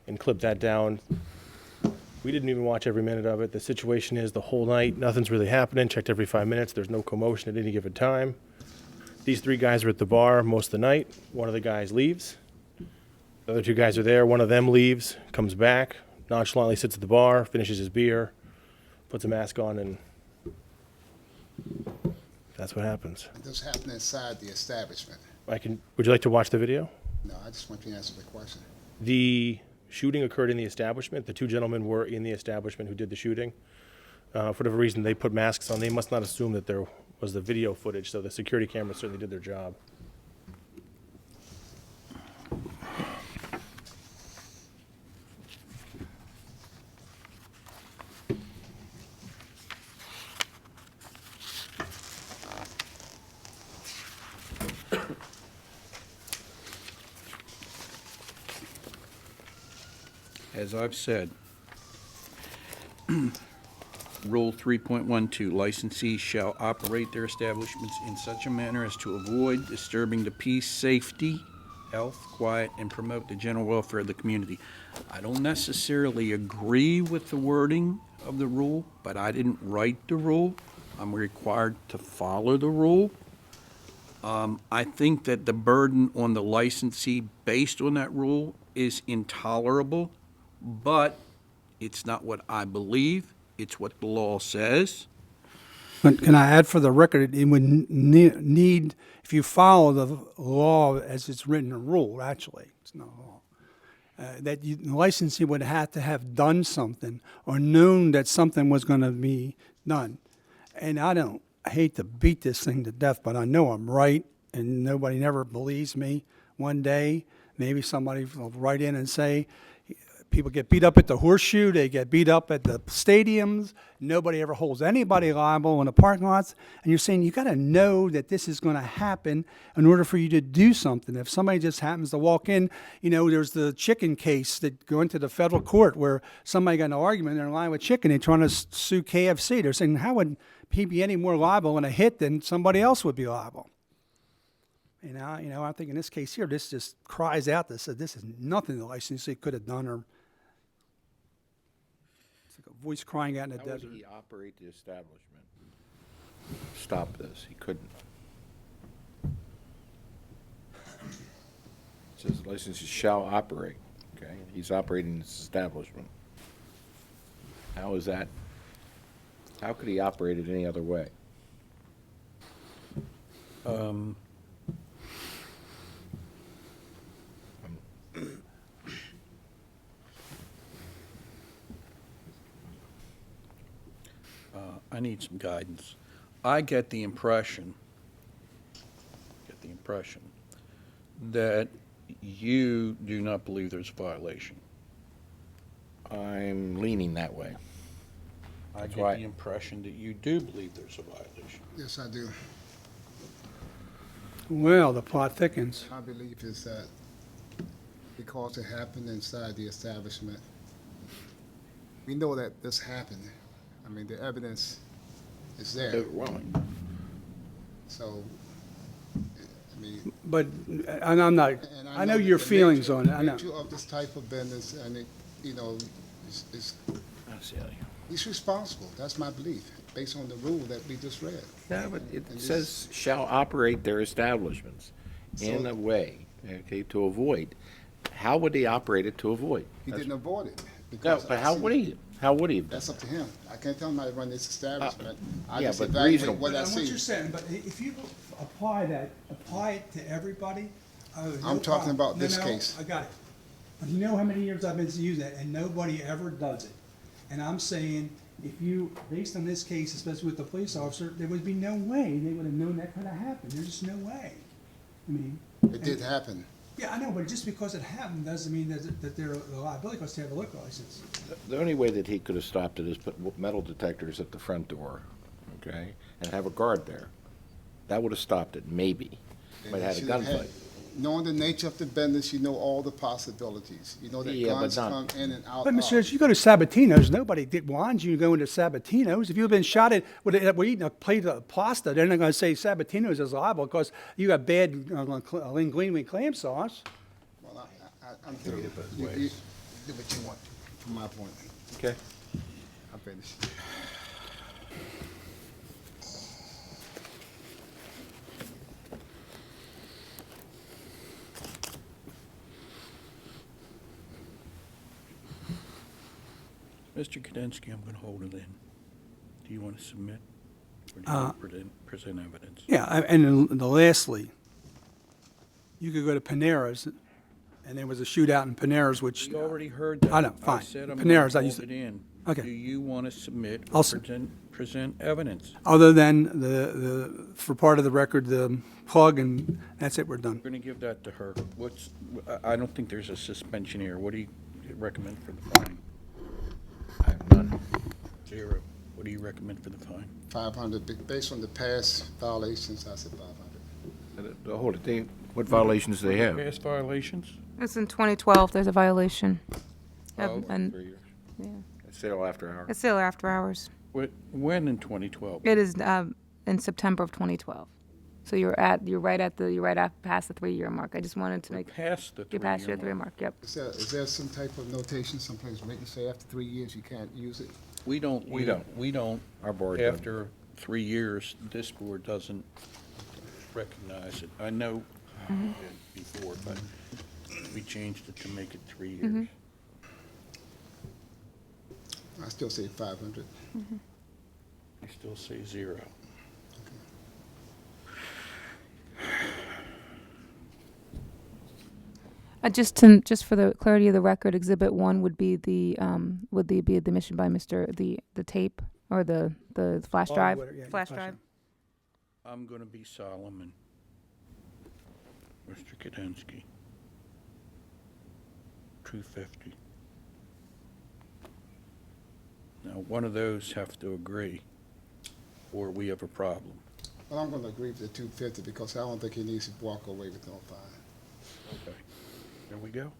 and clipped that down. We didn't even watch every minute of it. The situation is the whole night, nothing's really happening. Checked every 5 minutes. There's no commotion at any given time. These 3 guys are at the bar most of the night. One of the guys leaves. The other 2 guys are there. One of them leaves, comes back, nonchalantly sits at the bar, finishes his beer, puts a mask on, and that's what happens. This happened inside the establishment. Would you like to watch the video? No, I just want you to answer the question. The shooting occurred in the establishment. The 2 gentlemen were in the establishment who did the shooting. For whatever reason, they put masks on. They must not assume that there was the video footage, so the security cameras certainly did their job. As I've said, Rule 3.12, licensees shall operate their establishments in such a manner as to avoid disturbing the peace, safety, health, quiet, and promote the general welfare of the community. I don't necessarily agree with the wording of the rule, but I didn't write the rule. I'm required to follow the rule. I think that the burden on the licensee based on that rule is intolerable, but it's not what I believe. It's what the law says. But can I add for the record, it would need, if you follow the law as it's written in rule, actually, it's not law, that the licensee would have to have done something or known that something was going to be done. And I hate to beat this thing to death, but I know I'm right, and nobody never believes me. One day, maybe somebody will write in and say, people get beat up at the Horseshoe, they get beat up at the stadiums, nobody ever holds anybody liable in the parking lots, and you're saying you got to know that this is going to happen in order for you to do something. If somebody just happens to walk in, there's the chicken case that go into the federal court where somebody got in an argument, they're in line with chicken, they're trying to sue KFC. They're saying, how would he be any more liable in a hit than somebody else would be liable? I think in this case here, this just cries out that said this is nothing the licensee could have done, or it's like a voice crying out in the desert. How would he operate the establishment? Stop this. He couldn't. It says licenses shall operate. Okay, he's operating this establishment. How is that? How could he operate it any other way? I need some guidance. I get the impression that you do not believe there's a violation. I'm leaning that way. I That's get why- the impression that you do believe there's a violation. Yes, I do. Well, the plot thickens. My belief is that because it happened inside the establishment, we know that this happened. I mean, the evidence is there. Overwhelming. So, I mean. But, and I'm not, and I know your feelings on it, I know. The nature of this type of business, and it, is That's silly. he's responsible. That's my belief, based on the rule that we just read. No, but it And says shall operate their establishments in So- a way, okay, to avoid. How would he operate it to avoid? He didn't avoid it. No, because but I how see- would he? How would he have done? That's up to him. I can't tell him how to run this establishment. I yeah, just but evaluate reasonable. what I What you're see. saying, but if you apply it to everybody. I'm talking about this case. I got it. But you know how many years I've been using that, and nobody ever does it. And I'm saying, if you, based on this case, especially with the police officer, there would be no way they would have known that could have happened. There's just no way. I mean. It did happen. Yeah, I know, but just because it happened doesn't mean that they're a liability because they have a liquor license. The only way that he could have stopped it is put metal detectors at the front door, okay, and have a guard there. That would have stopped it, maybe. Might have had a Should have gunfight. had- Knowing the nature of the business, you know all the possibilities. You know that Yeah, but guns not- come in and out. But, Mr. of. Judge, you go to Sabatino's, nobody wants you to go into Sabatino's. If you've been shot at, we're eating a plate of pasta, they're not going to say Sabatino's is liable because you got bad linguine clam sauce. Well, I'm through. You do what you want, from my point. Okay. finish. Mr. Kadensky, I'm going to hold it in. Do you want to submit? Or do you want to present evidence? Yeah, and then lastly, you could go to Panera's, and there was a shootout in Panera's, which. We already heard that. I know, fine. I said I'm Panera's, I going used to to. hold it in. Okay. Do you want to submit I'll or sub- present evidence? Other than for part of the record, the plug, and that's it, we're done. We're going to give that to her. I don't think there's a suspension here. What do you recommend for the fine? I have none. 0. What do you recommend for the fine? 500, based on the past violations, I said 500. Hold it, what violations do they have? Past violations? It's in 2012, there's a violation. Oh, And, 3 years. yeah, Sale after hours. it's still after hours. When in 2012? It is in September of 2012. So you're past the 3-year mark. I just wanted to make. Past the You're past 3-year your 3-year mark, yep. Is there some type of notation someplace written say after 3 years you can't use it? We don't. Our board doesn't. After 3 years, this board doesn't recognize it. I know Mm-hmm. it before, but we changed it to make it 3 years. Mm-hmm. I still say 500. I still say 0. Just for the clarity of the record, Exhibit 1 would be the admission by the tape or the flash drive? whatever, yeah, Flash flash drive? I'm going to be Solomon. Mr. Kadensky. 250. Now, one of those have to agree, or we have a problem. Well, I'm going to agree with the 250 because I don't think he needs to walk away with no fine. Okay. There we go.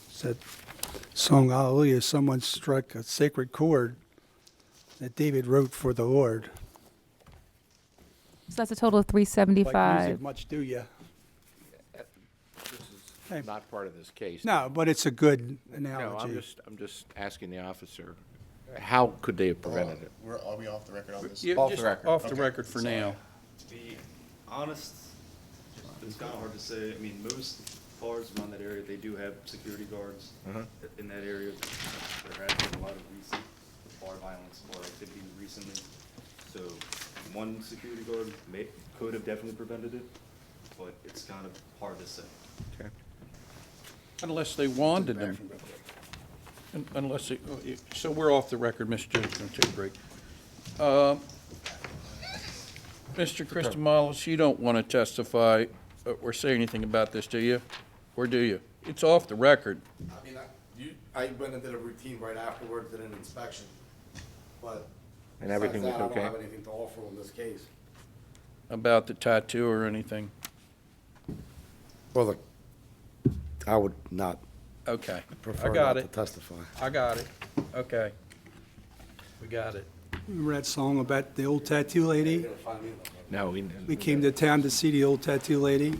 Said song Hallelujah, someone struck a sacred chord that David wrote for the Lord. So that's a total of Like music, 375. much do ya? This is not part of this case. No, but it's a good No, analogy. I'm just asking the officer, how could they have prevented it? Are we off the record on this? Yeah, Off just the record. Off the Okay. record for now. To be honest, it's kind of hard to say. I mean, most bars around that area, they do have security guards in that area. There has been a lot of recent bar violence, bar activity recently. So one security guard could have definitely prevented it, but it's kind of hard to say. Okay. Unless they wanted them. Unless they, so we're off the record, Mr. Jones, going to take a break. Mr. Christomalis, you don't want to testify or say anything about this, do you? Or do you? It's off the record. I mean, I went and did a routine right afterwards, did an inspection, but And everything was besides that, okay? I don't have anything to offer on this case. About the tattoo or anything? Well, look, I would not Okay. prefer I got not it. to testify. I got it. Okay. We got it. Remember that song about the old tattoo lady? No, We came to town to see the old tattoo lady.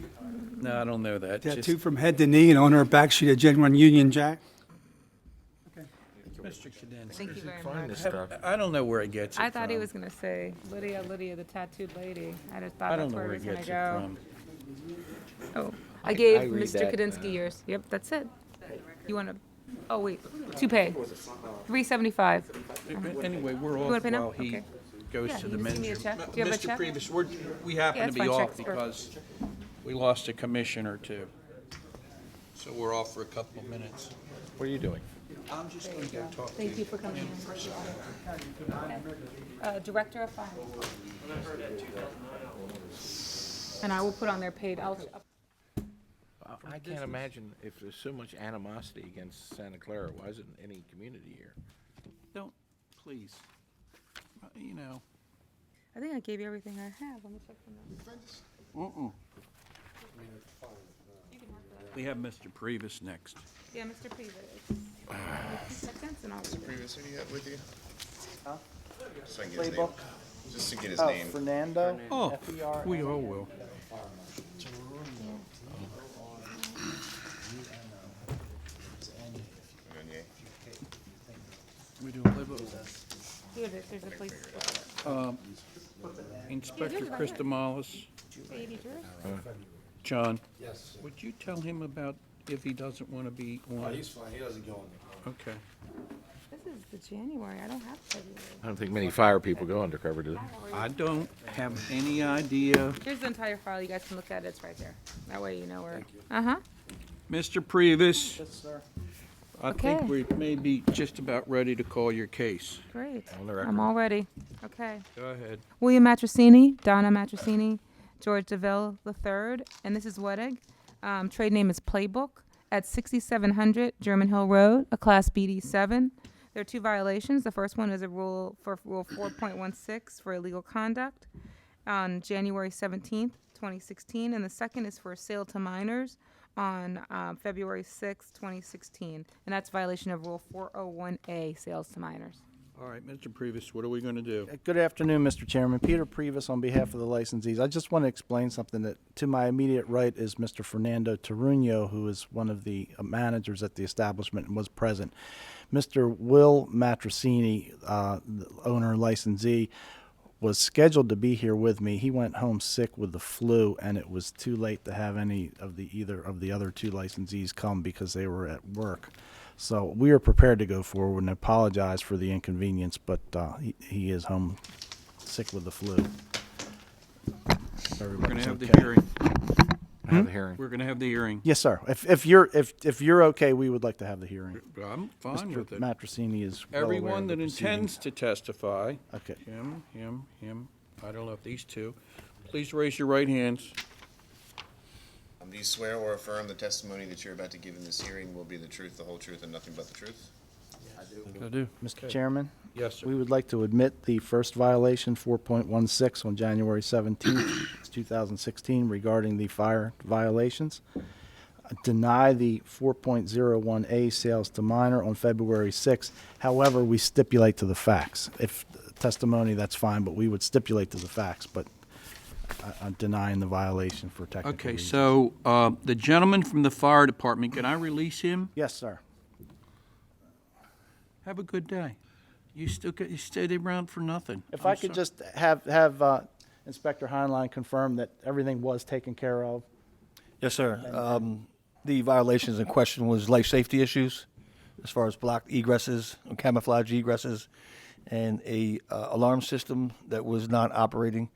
No, I don't know that. Just- Tattoo from head to knee, and on her back she had a genuine Union Jack. Mr. Kadensky. Thank you very Find much. this stuff. I don't know where he gets it from. I thought he was going to say, Lydia, the tattooed lady. I just I thought don't that's know where where he he was going to gets it go. from. Oh, I gave I read Mr. that, Kadinsky yours. Yep, that's it. You want to, oh, wait, to pay. 375. Anyway, we're You wanna off pay now? while he Okay. goes Yeah, to you the just need me men's a check? room. Do you have a Mr. check? Priebus, we happen Yeah, to it's be fine, off check's perfect. because we lost a commissioner or two. So we're off for a couple of minutes. What are you doing? I'm just going to go talk to Thank you for coming in. Director of Finance. And I will put on their paid, I can't imagine if there's so much animosity against Santa Clara, why isn't any community here? Don't, please. You know. I think I gave you everything I have. Let me check them out. We have Mr. Priebus next. Yeah, Mr. Peeves. Mr. Previous, who do you have with you? Huh? So I can get his name. Playbook. Just to get his Oh, name. Fernando. Oh, F-E-R-N. we all will. Grenier. We doing playbook? There's a place. Inspector Christomalis, John. Yes. Would you tell him about if he doesn't want to be on? He's fine, he doesn't go on there. Okay. This is the January. I don't have February. I don't think many fire people go undercover, do they? I don't have any idea. Here's the entire file. You guys can look at it. It's right there. That way you know where. Uh-huh. Mr. Previs, Yes, sir. I Okay. think we may be just about ready to call your case. Great. On the record. I'm all ready. Okay. Go ahead. William Matrosini, Donna Matrosini, George DeVille III, and this is Wedig. Trade name is Playbook at 6700 German Hill Road, a Class BD7. There are two violations. The first one is a rule 4.16 for illegal conduct on January 17th, 2016, and the second is for sale to minors on February 6th, 2016, and that's violation of Rule 401A, sales to minors. All right, Mr. Previs, what are we going to do? Good afternoon, Mr. Chairman. Peter Previs on behalf of the licensees. I just want to explain something that to my immediate right is Mr. Fernando Toruño, who is one of the managers at the establishment and was present. Mr. Will Matrosini, the owner and licensee, was scheduled to be here with me. He went home sick with the flu, and it was too late to have any of either of the other two licensees come because they were at work. So we are prepared to go forward and apologize for the inconvenience, but he is home sick with the flu. We're going to have the okay. hearing. Have the hearing. We're going to have the hearing. Yes, sir. If you're okay, we would like to have the hearing. I'm fine with it. Matrosini is well aware Everyone of the that intends proceedings. to testify, Okay. him, I don't know if these two, please raise your right hands. Do you swear or affirm the testimony that you're about to give in this hearing will be the truth, the whole truth, and nothing but the truth? I do. Mr. Chairman? Yes, sir. We would like to admit the first violation, 4.16, on January 17th, 2016, regarding the fire violations. Deny the 4.01A sales to minor on February 6th. However, we stipulate to the facts. If testimony, that's fine, but we would stipulate to the facts, but I'm denying the violation for technical Okay, reasons. so the gentleman from the fire department, can I release him? Yes, sir. Have a good day. You stayed around for nothing. If I'm I could sorry. just have Inspector Heinlein confirm that everything was taken care of. Yes, sir. The violations in question was life safety issues, as far as blocked egresses, camouflage egresses, and a alarm system that was not operating,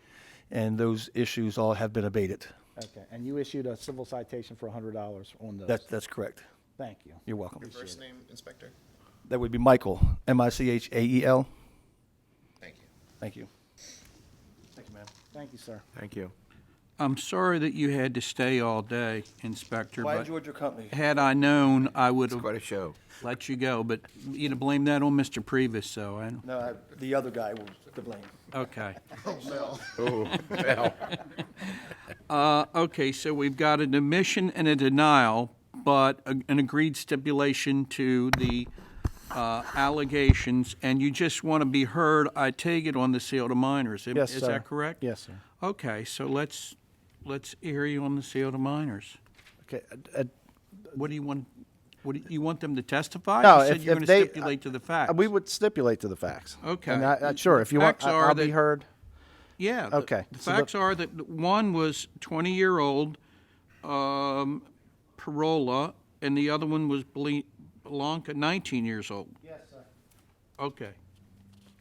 and those issues all have been abated. Okay, and you issued a civil citation for $100 on those. That's correct. Thank you. You're welcome. Your first name, Inspector? That would be Michael, Michael. Thank you. Thank you. Thank you, ma'am. Thank you, sir. Thank you. I'm sorry that you had to stay all day, Inspector. Well, I but enjoyed your company. Had I known, I would have Quite a show. let you go, but you to blame that on Mr. Previs, so I don't. No, the other guy was to blame. Okay. Oh, well. Okay, so we've got an admission and a denial, but an agreed stipulation to the allegations, and you just want to be heard, I take it, on the sale to minors. Yes, Is sir. that correct? Yes, sir. Okay, so let's hear you on the sale to minors. Okay. What do you want? You want them to testify? No, You said if you're going to they- stipulate to the facts. We would stipulate to the facts. Okay. And sure, if you want, Facts are I'll be that- heard. Yeah. Okay, The so facts are that one was 20-year-old Parola, and the other one was Blanca, 19 years old. Yes, sir. Okay.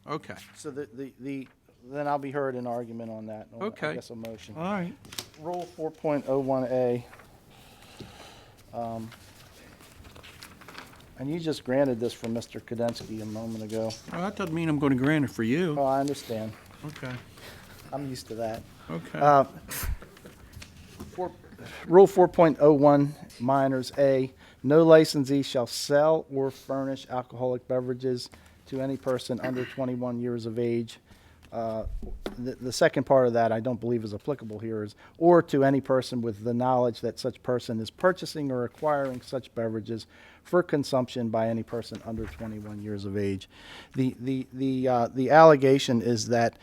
Okay. So then I'll be heard in argument on that. I Okay. guess a motion. All right. Rule 4.01A. And you just granted this for Mr. Kadensky a moment ago. Well, that doesn't mean I'm going to grant it for you. Oh, I understand. Okay. I'm used to that. Okay. Rule 4.01, minors A, no licensee shall sell or furnish alcoholic beverages to any person under 21 years of age. The second part of that I don't believe is applicable here is, or to any person with the knowledge that such person is purchasing or acquiring such beverages for consumption by any person under 21 years of age. The allegation is that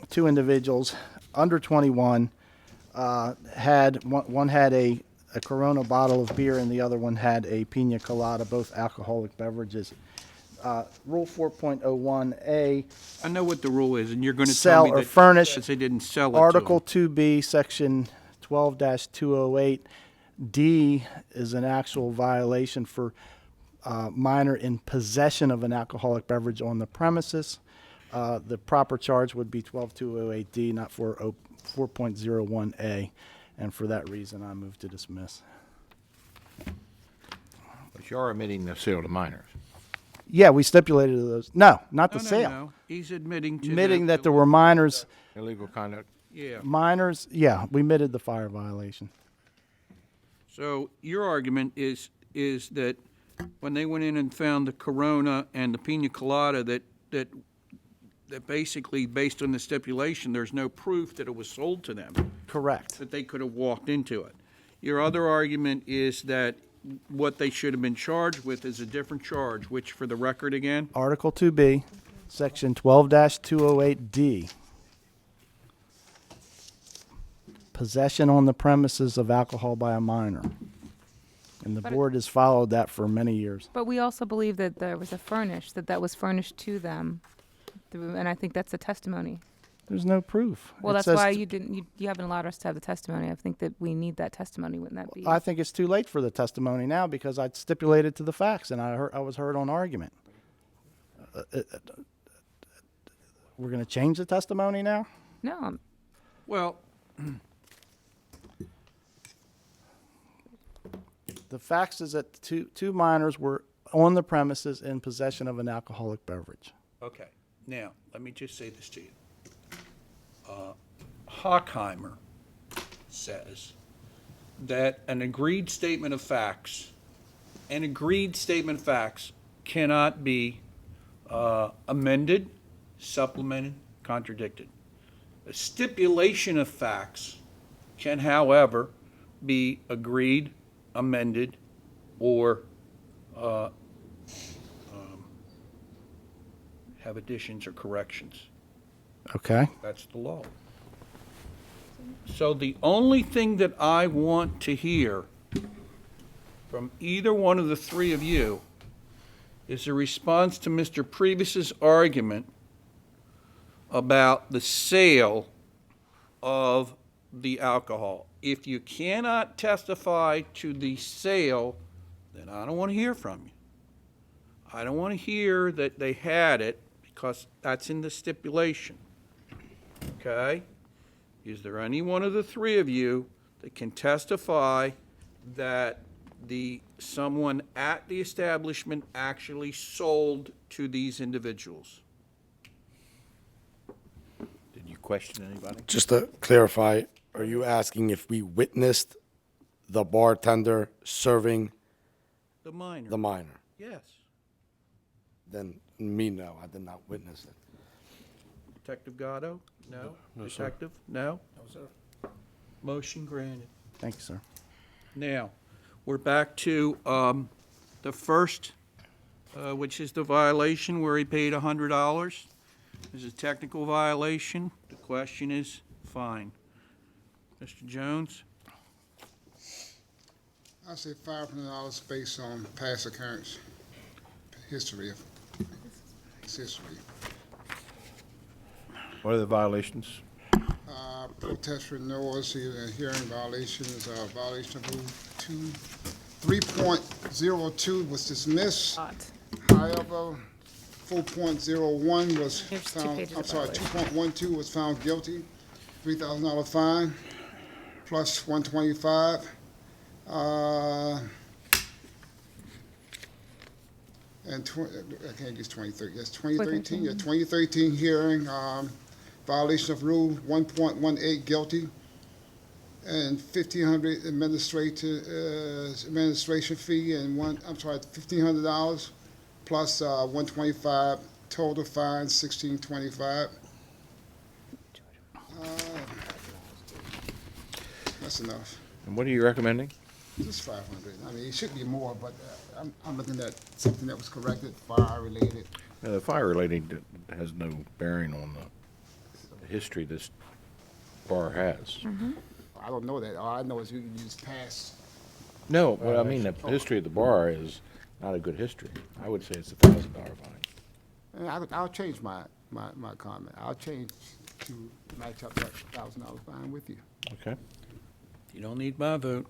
two individuals under 21 had one had a Corona bottle of beer and the other one had a pina colada, both alcoholic beverages. Rule 4.01A, I know what the rule is, and you're going to sell tell me or that furnish since they didn't sell it to Article them. 2B, Section 12-208, D is an actual violation for minor in possession of an alcoholic beverage on the premises. The proper charge would be 12208D, not 4.01A, and for that reason, I move to dismiss. But you are omitting the sale to minors. Yeah, we stipulated those. No, not the No, sale. no. He's admitting to Admitting that there were minors. Illegal conduct. Yeah. Minors, yeah, we admitted the fire violation. So your argument is that when they went in and found the Corona and the Pina Colada, that basically, based on the stipulation, there's no proof that it was sold to them. Correct. That they could have walked into it. Your other argument is that what they should have been charged with is a different charge, which, for the record again? Article 2B, Section 12-208D. Possession on the premises of alcohol by a minor. And the But board has followed that for many years. But we also believe that there was a furnish, that was furnished to them, and I think that's a testimony. There's no proof. Well, It that's says why t- you haven't allowed us to have the testimony. I think that we need that testimony, wouldn't that be? I think it's too late for the testimony now because I stipulated to the facts and I was heard on argument. We're going to change the testimony now? No, Well, The facts is that two minors were on the premises in possession of an alcoholic beverage. okay. Now, let me just say this to you. Hockheimer says that an agreed statement of facts cannot be amended, supplemented, contradicted. A stipulation of facts can, however, be agreed, amended, or have additions or corrections. Okay. That's the law. So the only thing that I want to hear from either one of the three of you is a response to Mr. Priebus's argument about the sale of the alcohol. If you cannot testify to the sale, then I don't want to hear from you. I don't want to hear that they had it because that's in the stipulation. Okay? Is there any one of the three of you that can testify that someone at the establishment actually sold to these individuals? Did you question anybody? Just to clarify, are you asking if we witnessed the bartender serving The minor? the minor? Yes. Then me, no, I did not witness it. Detective Gatto? No? No, sir. Detective? No? No, sir. Motion granted. Thank you, sir. Now, we're back to the first, which is the violation where he paid $100. There's a technical violation. The question is, fine. Mr. Jones? I say $500 based on past occurrence, history of his history. What are the violations? Protest for noise, hearing violations, violation of Rule 3.02 was dismissed. However, 4.01 was There's 2 found, pages I'm of sorry, violation. 2.12 was found guilty, $3,000 fine, plus 125. And I can't use 2013, yes, 2013, yeah, 2013 hearing, violation of Rule 1.18 guilty, and $1,500 administration fee, and $1,500 plus 125 total fine, 1,625. That's enough. And what are you recommending? Just 500. I mean, it should be more, but I'm looking at something that was corrected, fire-related. The fire relating has no bearing on the history this bar has. I don't know that. All I know is you can use past. No, what I mean, the history of the bar is not a good history. I would say it's $1,000 fine. And I'll change my comment. I'll change to match up that $1,000 fine with you. Okay. You don't need my vote.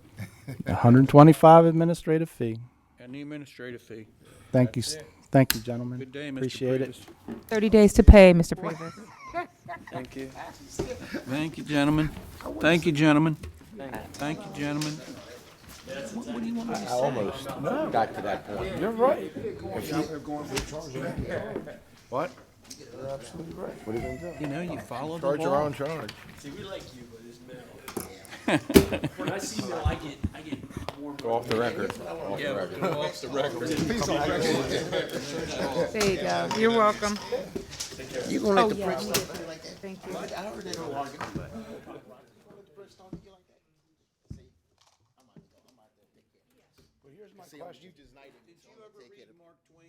$125 administrative fee. And the administrative fee. Thank you, thank you, gentlemen. Good day, Mr. Appreciate it. Previs. 30 days to pay, Mr. Previs. Thank you. Thank you, gentlemen. Thank you, gentlemen. Thank you, gentlemen. What do you want me to I say? almost got to that point. You're right. What? You're absolutely right. What are you gonna do? You know, you follow the Charge your law. own charge. See, we like you, but it's Mel. When I see Mel, I get warm. Go off the record. Off the record. Off the record. There you go. You're welcome. You gonna Oh, let the yeah. press? Thank you. Here's my question.